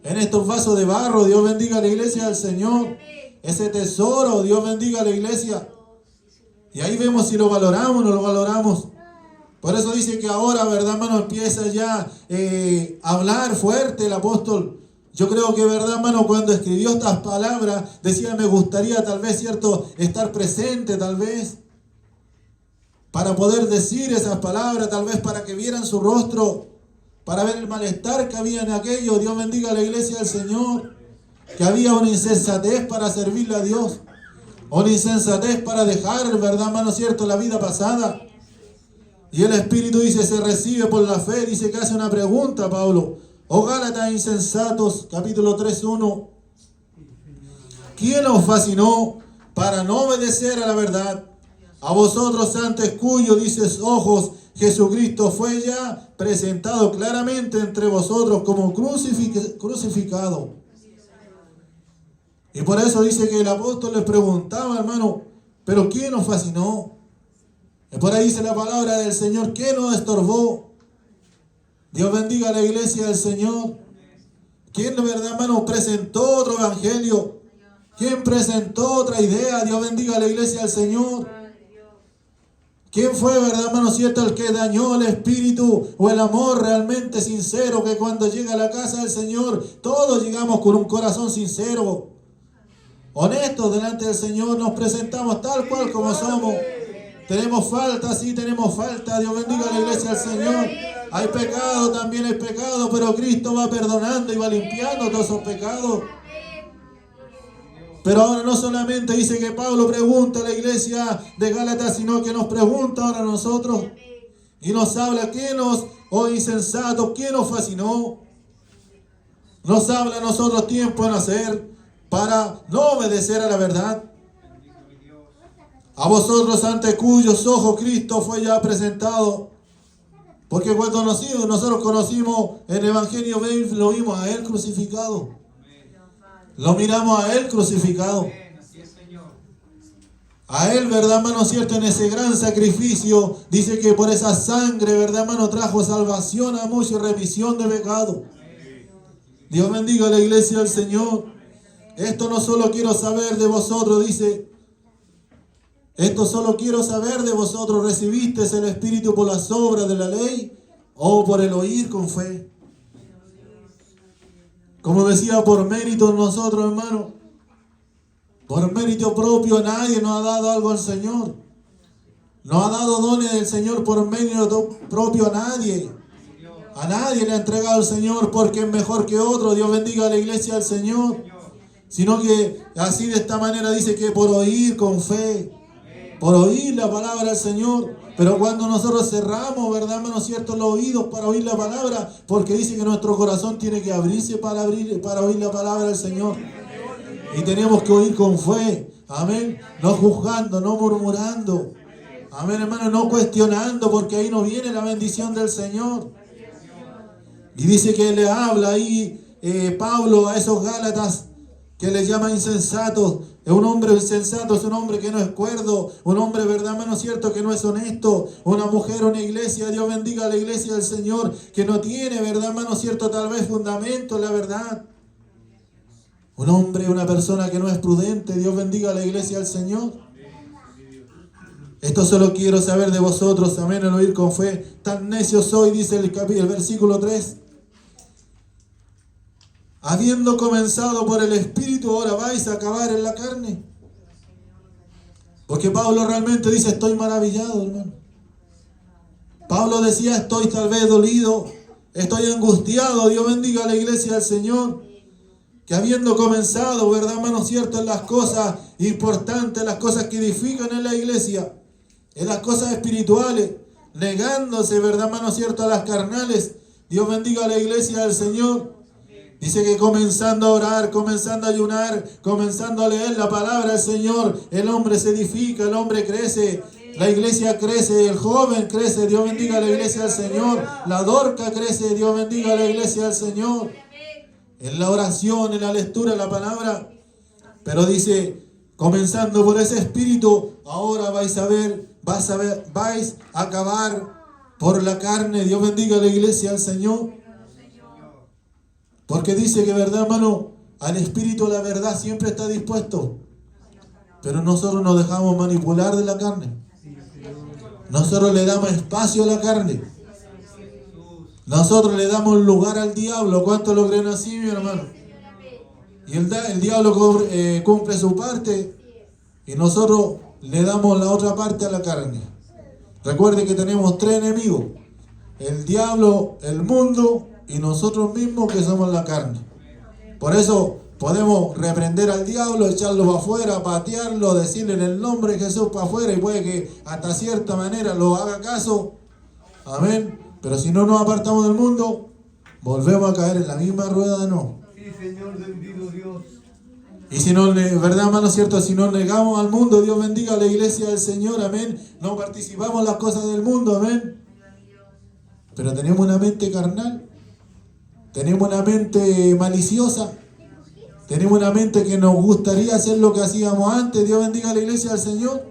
en estos vasos de barro. Dios bendiga a la iglesia del Señor. Ese tesoro, Dios bendiga a la iglesia. Y ahí vemos si lo valoramos o no lo valoramos. Por eso dice que ahora, ¿verdad, hermano? Empieza ya a hablar fuerte el apóstol. Yo creo que, ¿verdad, hermano? Cuando escribió estas palabras, decía, me gustaría tal vez, ¿cierto?, estar presente, tal vez, para poder decir esas palabras, tal vez para que vieran su rostro, para ver el malestar que había en aquello. Dios bendiga a la iglesia del Señor. Que había una insensatez para servirle a Dios. Una insensatez para dejar, ¿verdad, hermano, cierto?, la vida pasada. Y el Espíritu dice, se recibe por la fe. Dice que hace una pregunta, Pablo. Oh Gálatas insensatos, capítulo 3:1. ¿Quién os fascinó para no obedecer a la verdad? A vosotros antes cuyos, dices, ojos, Jesucristo fue ya presentado claramente entre vosotros como crucificado. Y por eso dice que el apóstol les preguntaba, hermano, ¿pero quién nos fascinó? Y por ahí dice la palabra del Señor, ¿quién nos estorbó? Dios bendiga a la iglesia del Señor. ¿Quién de verdad, hermano, presentó otro evangelio? ¿Quién presentó otra idea? Dios bendiga a la iglesia del Señor. ¿Quién fue, verdad, hermano, cierto, el que dañó el espíritu o el amor realmente sincero? Que cuando llega a la casa del Señor, todos llegamos con un corazón sincero, honestos delante del Señor, nos presentamos tal cual como somos. Tenemos falta, sí, tenemos falta. Dios bendiga a la iglesia del Señor. Hay pecado, también hay pecado, pero Cristo va perdonando y va limpiando todos esos pecados. Pero ahora no solamente dice que Pablo pregunta a la iglesia de Gálatas, sino que nos pregunta ahora a nosotros. Y nos habla, ¿quién nos, oh insensatos, quién nos fascinó? Nos habla a nosotros tiempo en hacer para no obedecer a la verdad. A vosotros ante cuyos ojos Cristo fue ya presentado. Porque cuando nosotros conocimos el Evangelio, lo vimos a Él crucificado. Lo miramos a Él crucificado. A Él, verdad, hermano, cierto, en ese gran sacrificio, dice que por esa sangre, verdad, hermano, trajo salvación a muchos y remisión de pecado. Dios bendiga a la iglesia del Señor. Esto no solo quiero saber de vosotros, dice. Esto solo quiero saber de vosotros. ¿Recibiste el Espíritu por las obras de la ley o por el oír con fe? Como decía, por mérito nosotros, hermano. Por mérito propio nadie nos ha dado algo al Señor. No ha dado dones del Señor por mérito propio a nadie. A nadie le ha entregado el Señor porque es mejor que otro. Dios bendiga a la iglesia del Señor. Sino que así de esta manera dice que por oír con fe. Por oír la palabra del Señor. Pero cuando nosotros cerramos, ¿verdad, hermano, cierto, los oídos para oír la palabra? Porque dice que nuestro corazón tiene que abrirse para oír la palabra del Señor. Y tenemos que oír con fe. Amén. No juzgando, no murmurando. Amén, hermano, no cuestionando, porque ahí no viene la bendición del Señor. Y dice que le habla ahí Pablo a esos Gálatas que les llama insensatos. Es un hombre insensato, es un hombre que no es cuerdo, un hombre, verdad, hermano, cierto, que no es honesto, una mujer, una iglesia, Dios bendiga a la iglesia del Señor, que no tiene, verdad, hermano, cierto, tal vez fundamento en la verdad. Un hombre, una persona que no es prudente, Dios bendiga a la iglesia del Señor. Esto solo quiero saber de vosotros, amén, el oír con fe. Tan necio soy, dice el versículo 3. Habiendo comenzado por el Espíritu, ahora vais a acabar en la carne. Porque Pablo realmente dice, estoy maravillado, hermano. Pablo decía, estoy tal vez dolido, estoy angustiado. Dios bendiga a la iglesia del Señor. Que habiendo comenzado, verdad, hermano, cierto, en las cosas importantes, las cosas que edifican en la iglesia, en las cosas espirituales, negándose, verdad, hermano, cierto, a las carnales. Dios bendiga a la iglesia del Señor. Dice que comenzando a orar, comenzando a ayunar, comenzando a leer la palabra del Señor, el hombre se edifica, el hombre crece, la iglesia crece, el joven crece, Dios bendiga a la iglesia del Señor, la dorca crece, Dios bendiga a la iglesia del Señor, en la oración, en la lectura de la palabra. Pero dice, comenzando por ese espíritu, ahora vais a acabar por la carne, Dios bendiga a la iglesia del Señor. Porque dice que, verdad, hermano, al espíritu la verdad siempre está dispuesto. Pero nosotros nos dejamos manipular de la carne. Nosotros le damos espacio a la carne. Nosotros le damos lugar al diablo. ¿Cuántos lo creen así, mi hermano? Y el diablo cumple su parte y nosotros le damos la otra parte a la carne. Recuerde que tenemos 3 enemigos. El diablo, el mundo y nosotros mismos, que somos la carne. Por eso podemos reprender al diablo, echarlo para afuera, patearlo, decirle en el nombre de Jesús para afuera, y puede que hasta cierta manera lo haga caso. Amén. Pero si no nos apartamos del mundo, volvemos a caer en la misma rueda, ¿no? Sí, Señor, bendito Dios. Y si no, verdad, hermano, cierto, si nos negamos al mundo, Dios bendiga a la iglesia del Señor, amén. No participamos en las cosas del mundo, amén. Pero tenemos una mente carnal. Tenemos una mente maliciosa. Tenemos una mente que nos gustaría hacer lo que hacíamos antes. Dios bendiga a la iglesia del Señor.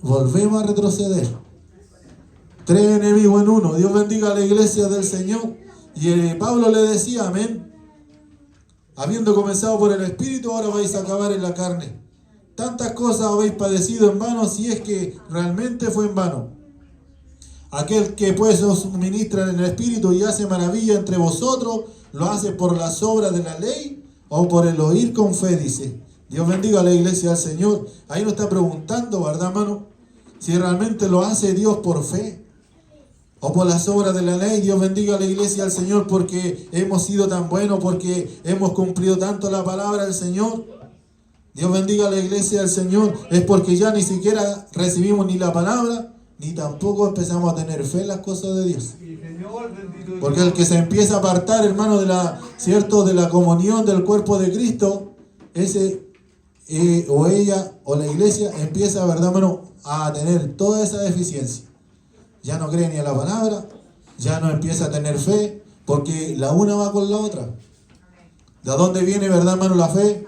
Volvemos a retroceder. 3 enemigos en uno. Dios bendiga a la iglesia del Señor. Y Pablo le decía, amén. Habiendo comenzado por el Espíritu, ahora vais a acabar en la carne. Tantas cosas habéis padecido en vano, si es que realmente fue en vano. Aquel que pues os ministra en el Espíritu y hace maravilla entre vosotros, ¿lo hace por las obras de la ley o por el oír con fe? Dice. Dios bendiga a la iglesia del Señor. Ahí nos está preguntando, ¿verdad, hermano? Si realmente lo hace Dios por fe o por las obras de la ley. Dios bendiga a la iglesia del Señor, porque hemos sido tan buenos, porque hemos cumplido tanto la palabra del Señor. Dios bendiga a la iglesia del Señor. Es porque ya ni siquiera recibimos ni la palabra, ni tampoco empezamos a tener fe en las cosas de Dios. Porque el que se empieza a apartar, hermano, de la comunión del cuerpo de Cristo, ese o ella o la iglesia empieza, verdad, hermano, a tener toda esa deficiencia. Ya no cree ni a la palabra, ya no empieza a tener fe, porque la una va con la otra. ¿De dónde viene, verdad, hermano, la fe?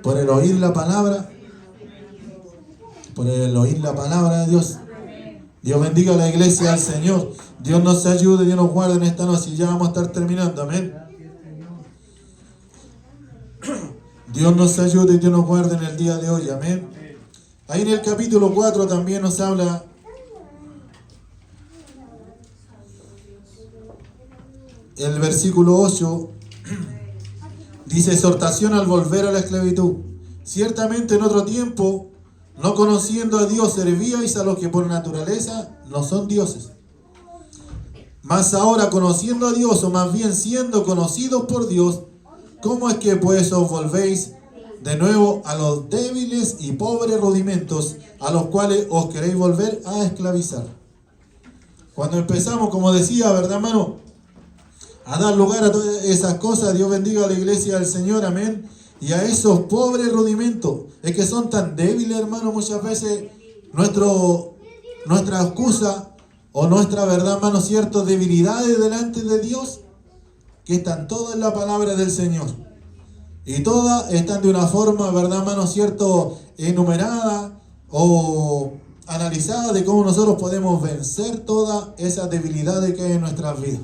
Por el oír la palabra, por el oír la palabra de Dios. Dios bendiga a la iglesia del Señor. Dios nos ayude, Dios nos guarde en esta noche. Y ya vamos a estar terminando, amén. Dios nos ayude y Dios nos guarde en el día de hoy, amén. Ahí en el capítulo 4 también nos habla el versículo 8. Dice: exhortación al volver a la esclavitud. Ciertamente en otro tiempo, no conociendo a Dios, servíais a los que por naturaleza no son dioses. Mas ahora, conociendo a Dios, o más bien siendo conocidos por Dios, ¿cómo es que pues os volvéis de nuevo a los débiles y pobres rudimentos, a los cuales os queréis volver a esclavizar? Cuando empezamos, como decía, ¿verdad, hermano?, a dar lugar a todas esas cosas, Dios bendiga a la iglesia del Señor, amén. Y a esos pobres rudimentos, es que son tan débiles, hermano, muchas veces nuestra excusa o nuestra, verdad, hermano, ciertas debilidades delante de Dios, que están todas en la palabra del Señor. Y todas están de una forma, verdad, hermano, cierto, enumerada o analizada de cómo nosotros podemos vencer todas esas debilidades que hay en nuestras vidas.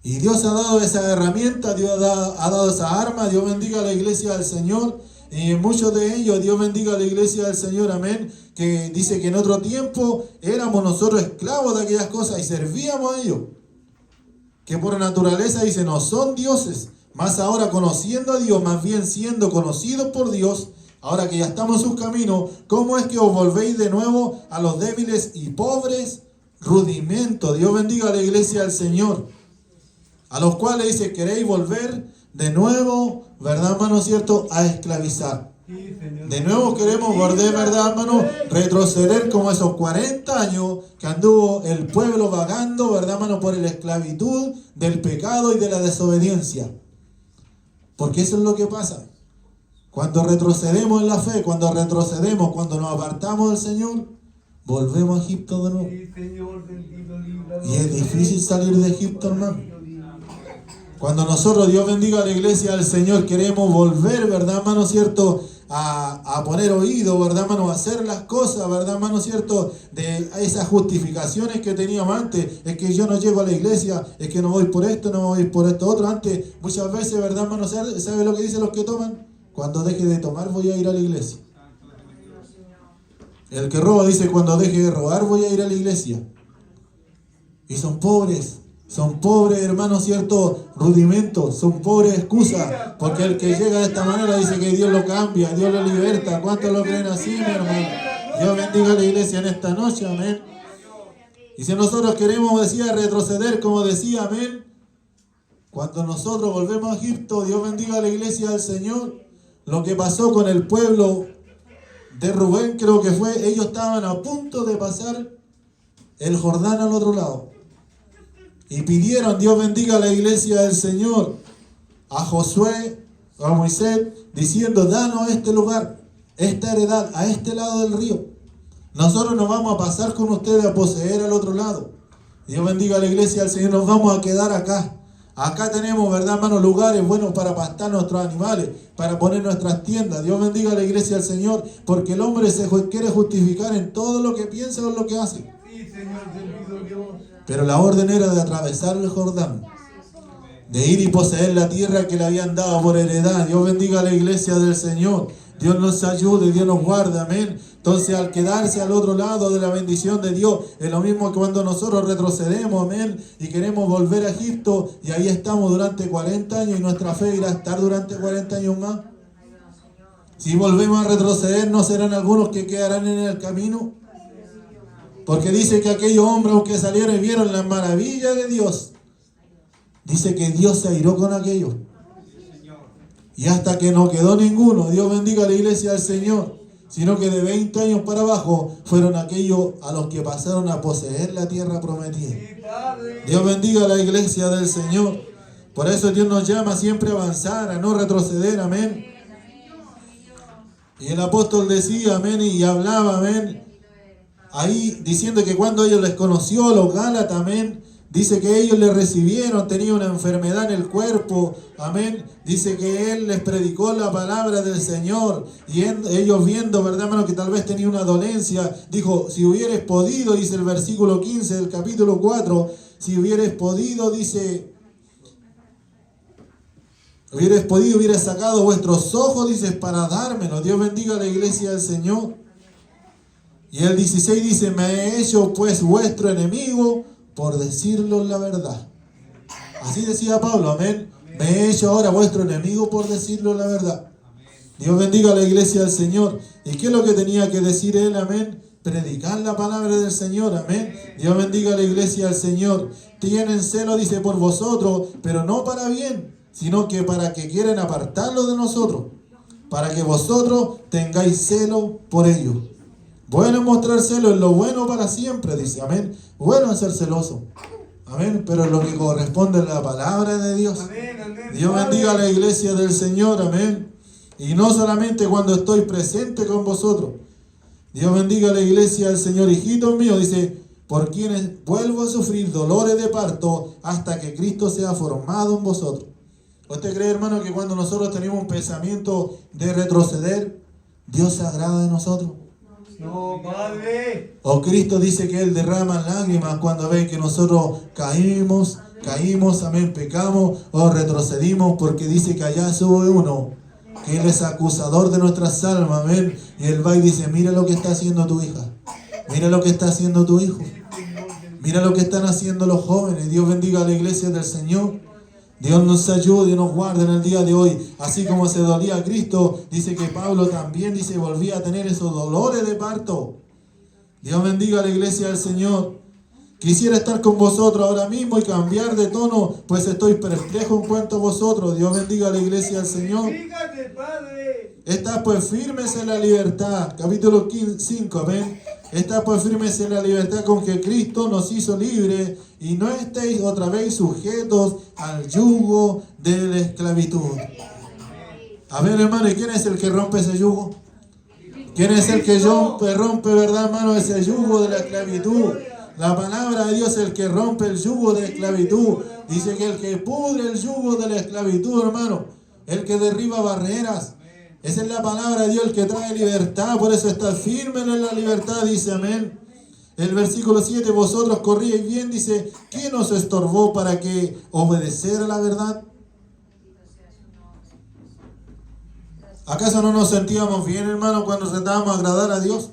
Y Dios ha dado esa herramienta, Dios ha dado esa arma. Dios bendiga a la iglesia del Señor. Y en muchos de ellos, Dios bendiga a la iglesia del Señor, amén. Que dice que en otro tiempo éramos nosotros esclavos de aquellas cosas y servíamos a ellos. Que por naturaleza, dice, no son dioses. Más ahora, conociendo a Dios, más bien siendo conocidos por Dios, ahora que ya estamos en sus caminos, ¿cómo es que os volvéis de nuevo a los débiles y pobres rudimentos? Dios bendiga a la iglesia del Señor. A los cuales dice, queréis volver de nuevo, ¿verdad, hermano, cierto?, a esclavizar. Sí, Señor. De nuevo queremos volver, ¿verdad, hermano? Retroceder como esos 40 años que anduvo el pueblo vagando, ¿verdad, hermano? Por la esclavitud, del pecado y de la desobediencia. Porque eso es lo que pasa. Cuando retrocedemos en la fe, cuando retrocedemos, cuando nos apartamos del Señor, volvemos a Egipto de nuevo. Sí, Señor, bendito, líbranos. Y es difícil salir de Egipto, hermano. Cuando nosotros, Dios bendiga a la iglesia del Señor, queremos volver, ¿verdad, hermano, cierto? A poner oído, ¿verdad, hermano? A hacer las cosas, ¿verdad, hermano, cierto? De esas justificaciones que teníamos antes. Es que yo no llego a la iglesia, es que no voy por esto, no voy por esto otro. Antes, muchas veces, ¿verdad, hermano? ¿Sabe lo que dicen los que toman? Cuando deje de tomar voy a ir a la iglesia. El que roba dice, cuando deje de robar voy a ir a la iglesia. Y son pobres, hermanos, cierto, rudimentos, son pobres excusas, porque el que llega de esta manera dice que Dios lo cambia, Dios lo liberta. ¿Cuántos lo creen así, mi hermano? Dios bendiga a la iglesia en esta noche, amén. Y si nosotros queremos, decía, retroceder, como decía, amén, cuando nosotros volvemos a Egipto, Dios bendiga a la iglesia del Señor. Lo que pasó con el pueblo de Rubén, creo que fue, ellos estaban a punto de pasar el Jordán al otro lado. Y pidieron, Dios bendiga a la iglesia del Señor, a Josué, a Moisés, diciendo, danos este lugar, esta heredad, a este lado del río. Nosotros nos vamos a pasar con ustedes a poseer al otro lado. Dios bendiga a la iglesia del Señor, nos vamos a quedar acá. Acá tenemos, ¿verdad, hermano? Lugares buenos para pastar nuestros animales, para poner nuestras tiendas. Dios bendiga a la iglesia del Señor, porque el hombre se quiere justificar en todo lo que piensa o lo que hace. Sí, Señor, bendito Dios. Pero la orden era de atravesar el Jordán, de ir y poseer la tierra que le habían dado por heredad. Dios bendiga a la iglesia del Señor. Dios nos ayude, Dios nos guarde, amén. Entonces, al quedarse al otro lado de la bendición de Dios, es lo mismo que cuando nosotros retrocedemos, amén, y queremos volver a Egipto, y ahí estamos durante 40 años, y nuestra fe irá a estar durante 40 años más. Si volvemos a retroceder, ¿no serán algunos que quedarán en el camino? Porque dice que aquellos hombres que salieron y vieron la maravilla de Dios, dice que Dios se airó con aquellos. Y hasta que no quedó ninguno, Dios bendiga a la iglesia del Señor, sino que de 20 años para abajo fueron aquellos a los que pasaron a poseer la tierra prometida. Dios bendiga a la iglesia del Señor. Por eso Dios nos llama siempre a avanzar, a no retroceder, amén. Y el apóstol decía, amén, y hablaba, amén, ahí diciendo que cuando ellos les conoció, los Gálatas, amén, dice que ellos le recibieron, tenía una enfermedad en el cuerpo, amén. Dice que él les predicó la palabra del Señor y ellos viendo, ¿verdad, hermano? Que tal vez tenía una dolencia, dijo, si hubieres podido, dice el versículo 15 del capítulo 4, si hubieres podido, dice, hubieras sacado vuestros ojos, dice, para dármelo. Dios bendiga a la iglesia del Señor. Y el 16 dice, me he hecho pues vuestro enemigo por decirlo la verdad. Así decía Pablo, amén. Me he hecho ahora vuestro enemigo por decirlo la verdad. Dios bendiga a la iglesia del Señor. ¿Y qué es lo que tenía que decir él, amén? Predicar la palabra del Señor, amén. Dios bendiga a la iglesia del Señor. Tienen celo, dice, por vosotros, pero no para bien, sino que para que quieren apartarlo de nosotros, para que vosotros tengáis celo por ellos. Bueno es mostrar celo en lo bueno para siempre, dice, amén. Bueno es ser celoso, amén, pero es lo que corresponde a la palabra de Dios. Amén, amén. Dios bendiga a la iglesia del Señor, amén. Y no solamente cuando estoy presente con vosotros. Dios bendiga a la iglesia del Señor, hijitos míos, dice, por quienes vuelvo a sufrir dolores de parto hasta que Cristo sea formado en vosotros. ¿Usted cree, hermano, que cuando nosotros tenemos un pensamiento de retroceder, Dios se agrada de nosotros? No, Padre. O Cristo dice que Él derrama lágrimas cuando ve que nosotros caímos, amén, pecamos o retrocedimos, porque dice que allá sube uno, que Él es acusador de nuestras almas, amén. Y Él va y dice, mira lo que está haciendo tu hija, mira lo que está haciendo tu hijo, mira lo que están haciendo los jóvenes. Dios bendiga a la iglesia del Señor. Dios nos ayude y nos guarde en el día de hoy. Así como se dolía a Cristo, dice que Pablo también, dice, volvía a tener esos dolores de parto. Dios bendiga a la iglesia del Señor. Quisiera estar con vosotros ahora mismo y cambiar de tono, pues estoy perplejo en cuanto a vosotros. Dios bendiga a la iglesia del Señor. Fíjate, Padre. Estad pues firmes en la libertad. Capítulo 5, amén. Estad pues firmes en la libertad con que Cristo nos hizo libres y no estéis otra vez sujetos al yugo de la esclavitud. A ver, hermano, ¿y quién es el que rompe ese yugo? ¿Quién es el que rompe, verdad, hermano, ese yugo de la esclavitud? La palabra de Dios es el que rompe el yugo de esclavitud. Dice que el que pudre el yugo de la esclavitud, hermano, el que derriba barreras. Esa es la palabra de Dios, el que trae libertad. Por eso está firme en la libertad, dice amén. El versículo 7, vosotros corríais bien, dice, ¿quién os estorbó para que obedecer a la verdad? ¿Acaso no nos sentíamos bien, hermano, cuando tratábamos de agradar a Dios?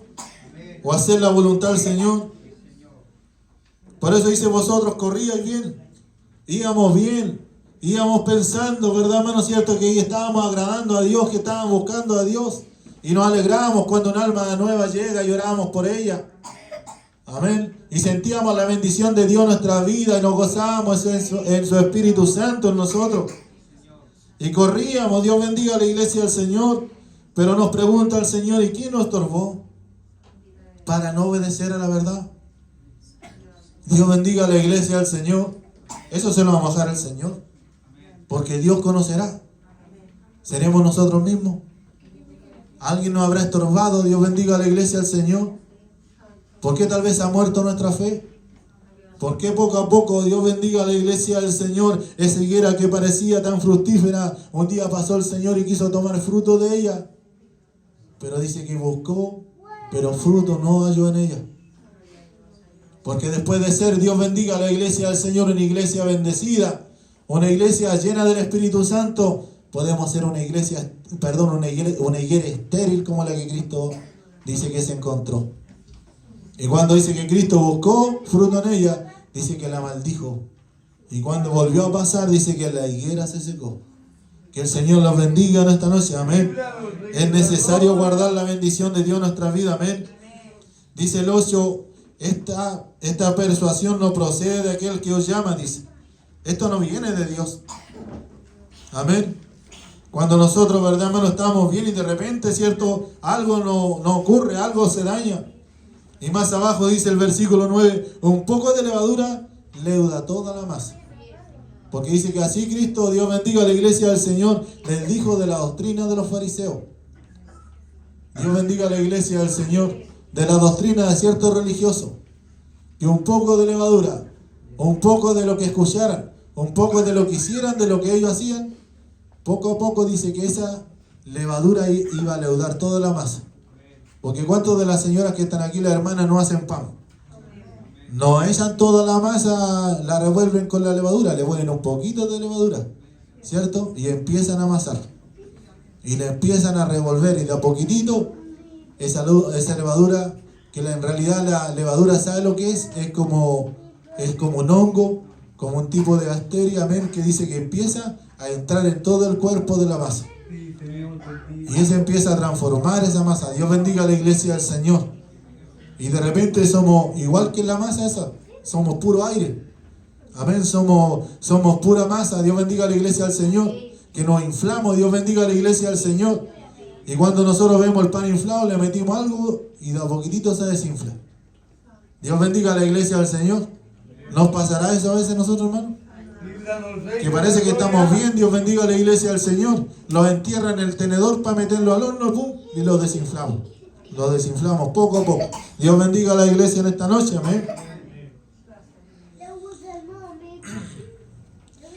¿O hacer la voluntad del Señor? Por eso dice, vosotros corríais bien, íbamos bien, íbamos pensando, ¿verdad, hermano? Cierto que estábamos agradando a Dios, que estábamos buscando a Dios. Y nos alegramos cuando un alma nueva llega y oramos por ella. Amén. Y sentíamos la bendición de Dios en nuestra vida y nos gozábamos en su Espíritu Santo en nosotros. Y corríamos, Dios bendiga a la iglesia del Señor. Pero nos pregunta el Señor, ¿y quién nos estorbó para no obedecer a la verdad? Dios bendiga a la iglesia del Señor. Eso se lo va a bajar al Señor. Porque Dios conocerá. ¿Seremos nosotros mismos? ¿Alguien nos habrá estorbado? Dios bendiga a la iglesia del Señor. ¿Por qué tal vez ha muerto nuestra fe? ¿Por qué poco a poco, Dios bendiga a la iglesia del Señor, esa higuera que parecía tan fructífera, un día pasó el Señor y quiso tomar fruto de ella? Pero dice que buscó, pero fruto no halló en ella. Porque después de ser, Dios bendiga a la iglesia del Señor, una iglesia bendecida, una iglesia llena del Espíritu Santo, podemos ser una iglesia, una higuera estéril como la que Cristo dice que se encontró. Y cuando dice que Cristo buscó fruto en ella, dice que la maldijo. Y cuando volvió a pasar, dice que la higuera se secó. Que el Señor los bendiga en esta noche, amén. Es necesario guardar la bendición de Dios en nuestra vida, amén. Dice el 8, esta persuasión no procede de aquel que os llama, dice. Esto no viene de Dios. Amén. Cuando nosotros, verdad, hermano, estamos bien y de repente, cierto, algo no ocurre, algo se daña. Y más abajo dice el versículo 9, un poco de levadura leuda toda la masa. Porque dice que así Cristo, Dios bendiga a la iglesia del Señor, les dijo de la doctrina de los fariseos. Dios bendiga a la iglesia del Señor, de la doctrina de ciertos religiosos. Que un poco de levadura, un poco de lo que escucharan, un poco de lo que hicieran, de lo que ellos hacían, poco a poco dice que esa levadura iba a leudar toda la masa. Porque ¿cuántas de las señoras que están aquí, las hermanas, no hacen pan? No echan toda la masa, la revuelven con la levadura, le ponen un poquito de levadura, ¿cierto? Y empiezan a amasar. Y le empiezan a revolver y de a poquitito esa levadura, que en realidad la levadura, ¿sabe lo que es? Es como un hongo, como un tipo de bacteria, amén, que dice que empieza a entrar en todo el cuerpo de la masa. Y ese empieza a transformar esa masa. Dios bendiga a la iglesia del Señor. Y de repente somos igual que la masa esa. Somos puro aire. Amén. Somos pura masa. Dios bendiga a la iglesia del Señor. Que nos inflamos. Dios bendiga a la iglesia del Señor. Y cuando nosotros vemos el pan inflado, le metimos algo y de a poquitito se desinfla. Dios bendiga a la iglesia del Señor. ¿Nos pasará eso a veces nosotros, hermano? Que parece que estamos bien, Dios bendiga a la iglesia del Señor. Los entierran en el tenedor para meterlo al horno, pum, y los desinflamos. Los desinflamos poco a poco. Dios bendiga a la iglesia en esta noche, amén.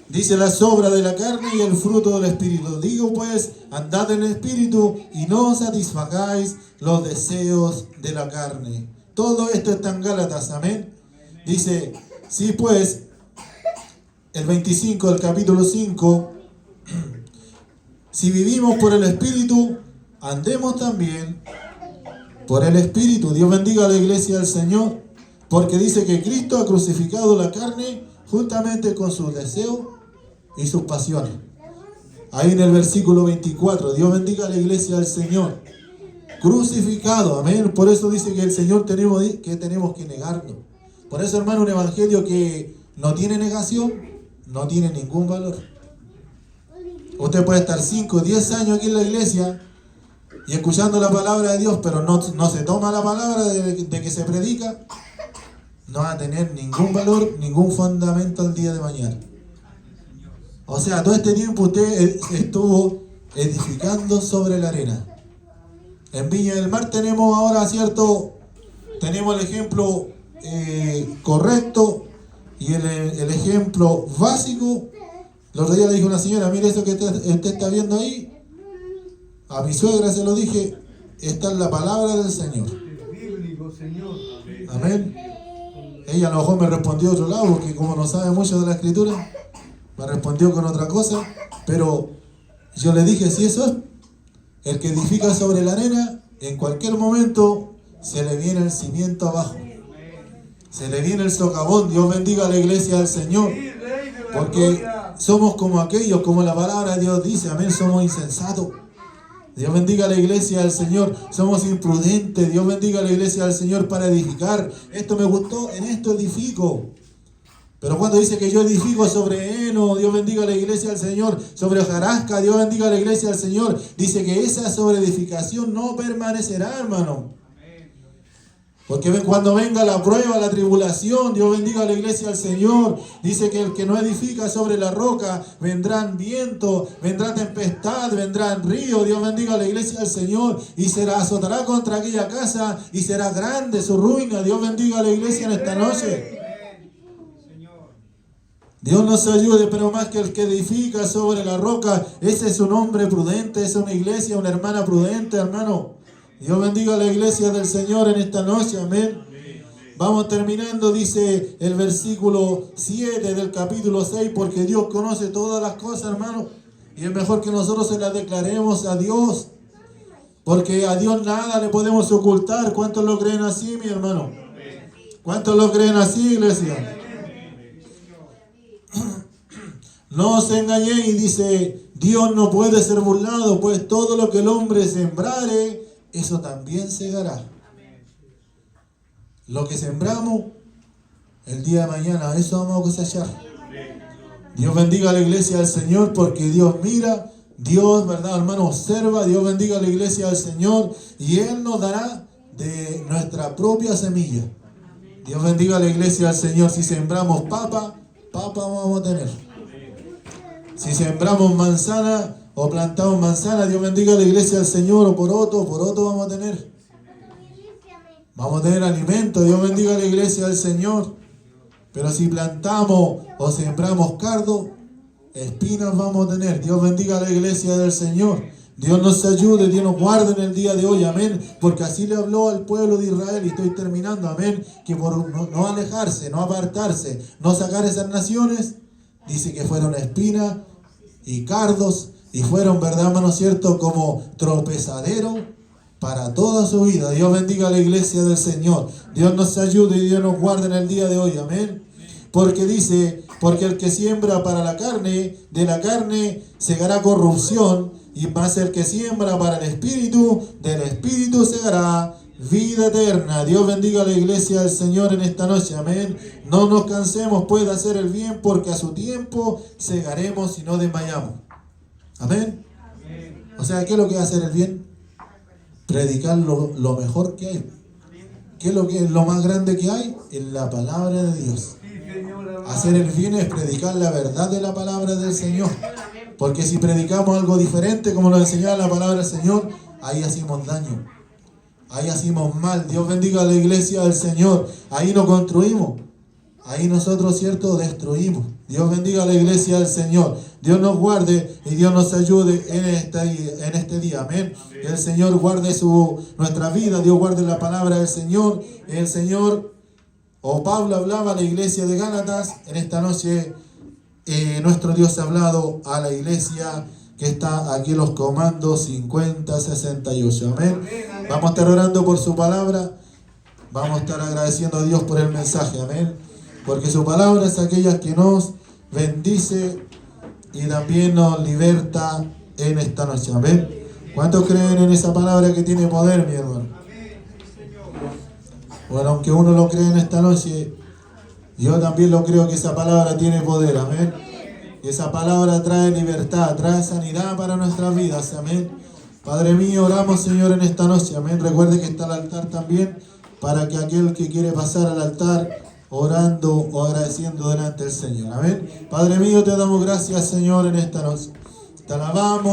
Dice la sobra de la carne y el fruto del Espíritu. Digo pues, andad en el Espíritu y no satisfagáis los deseos de la carne. Todo esto está en Gálatas, amén. Dice, sí pues, el 25 del capítulo 5, si vivimos por el Espíritu, andemos también por el Espíritu. Dios bendiga a la iglesia del Señor, porque dice que Cristo ha crucificado la carne juntamente con sus deseos y sus pasiones. Ahí en el versículo 24, Dios bendiga a la iglesia del Señor. Crucificado, amén. Por eso dice que el Señor tenemos que negarnos. Por eso, hermano, un evangelio que no tiene negación, no tiene ningún valor. Usted puede estar 5 o 10 años aquí en la iglesia y escuchando la palabra de Dios, pero no se toma la palabra de que se predica, no va a tener ningún valor, ningún fundamento el día de mañana. O sea, todo este tiempo usted estuvo edificando sobre la arena. En Viña del Mar tenemos ahora, ¿cierto? Tenemos el ejemplo correcto y el ejemplo básico. El otro día le dije a una señora, mire eso que usted está viendo ahí. A mi suegra se lo dije, esta es la palabra del Señor. Bíblico, Señor. Amén. Ella a lo mejor me respondió de otro lado, porque como no sabe mucho de la escritura, me respondió con otra cosa. Pero yo le dije, si eso es, el que edifica sobre la arena, en cualquier momento se le viene el cimiento abajo. Se le viene el socavón. Dios bendiga a la iglesia del Señor. Porque somos como aquellos, como la palabra de Dios dice, amén, somos insensatos. Dios bendiga a la iglesia del Señor, somos imprudentes. Dios bendiga a la iglesia del Señor para edificar. Esto me gustó, en esto edifico. Pero cuando dice que yo edifico sobre heno, Dios bendiga a la iglesia del Señor, sobre hojarasca, Dios bendiga a la iglesia del Señor, dice que esa sobreedificación no permanecerá, hermano. Porque cuando venga la prueba, la tribulación, Dios bendiga a la iglesia del Señor. Dice que el que no edifica sobre la roca, vendrán viento, vendrá tempestad, vendrán río. Dios bendiga a la iglesia del Señor. Y azotará contra aquella casa y será grande su ruina. Dios bendiga a la iglesia en esta noche. Dios nos ayude, pero más que el que edifica sobre la roca, ese es un hombre prudente, es una iglesia, una hermana prudente, hermano. Dios bendiga a la iglesia del Señor en esta noche, amén. Vamos terminando, dice el versículo 7 del capítulo 6, porque Dios conoce todas las cosas, hermano, y es mejor que nosotros se las declaremos a Dios, porque a Dios nada le podemos ocultar. ¿Cuántos lo creen así, mi hermano? ¿Cuántos lo creen así, iglesia? No os engañéis, y dice, Dios no puede ser burlado, pues todo lo que el hombre sembrare, eso también segará. Lo que sembramos, el día de mañana, eso vamos a cosechar. Dios bendiga a la iglesia del Señor, porque Dios mira, Dios, ¿verdad, hermano? Observa. Dios bendiga a la iglesia del Señor, y Él nos dará de nuestra propia semilla. Dios bendiga a la iglesia del Señor. Si sembramos papa vamos a tener. Si sembramos manzana o plantamos manzana, Dios bendiga a la iglesia del Señor, o poroto vamos a tener. Vamos a tener alimento. Dios bendiga a la iglesia del Señor. Pero si plantamos o sembramos cardo, espinas vamos a tener. Dios bendiga a la iglesia del Señor. Dios nos ayude, Dios nos guarde en el día de hoy, amén. Porque así le habló al pueblo de Israel, y estoy terminando, amén. Que por no alejarse, no apartarse, no sacar esas naciones, dice que fueron espinas y cardos, y fueron, ¿verdad, hermano, cierto? Como tropezadero para toda su vida. Dios bendiga a la iglesia del Señor. Dios nos ayude y Dios nos guarde en el día de hoy, amén. Porque dice, porque el que siembra para la carne, de la carne segará corrupción, y más el que siembra para el espíritu, del espíritu segará vida eterna. Dios bendiga a la iglesia del Señor en esta noche, amén. No nos cansemos pues de hacer el bien, porque a su tiempo segaremos y no desmayamos. Amén. O sea, ¿qué es lo que es hacer el bien? Predicar lo mejor que hay. ¿Qué es lo más grande que hay? En la palabra de Dios. Hacer el bien es predicar la verdad de la palabra del Señor. Porque si predicamos algo diferente, como nos enseñaba la palabra del Señor, ahí hacemos daño. Ahí hacemos mal. Dios bendiga a la iglesia del Señor. Ahí no construimos. Ahí nosotros, ¿cierto?, destruimos. Dios bendiga a la iglesia del Señor. Dios nos guarde y Dios nos ayude en este día. Amén. El Señor guarde nuestra vida. Dios guarde la palabra del Señor. El Señor, Pablo hablaba a la iglesia de Gálatas. En esta noche nuestro Dios ha hablado a la iglesia que está aquí en los comandos 50-68. Amén. Vamos a estar orando por su palabra. Vamos a estar agradeciendo a Dios por el mensaje. Amén. Porque su palabra es aquella que nos bendice y también nos liberta en esta noche. Amén. ¿Cuántos creen en esa palabra que tiene poder, mi hermano? Bueno, aunque uno lo cree en esta noche, Yo también lo creo que esa palabra tiene poder, amén. Y esa palabra trae libertad, trae sanidad para nuestras vidas, amén. Padre mío, oramos, Señor, en esta noche, amén. Recuerde que está el altar también, para que aquel que quiere pasar al altar, orando o agradeciendo delante del Señor, amén. Padre mío, te damos gracias, Señor, en esta noche. Te alabamos.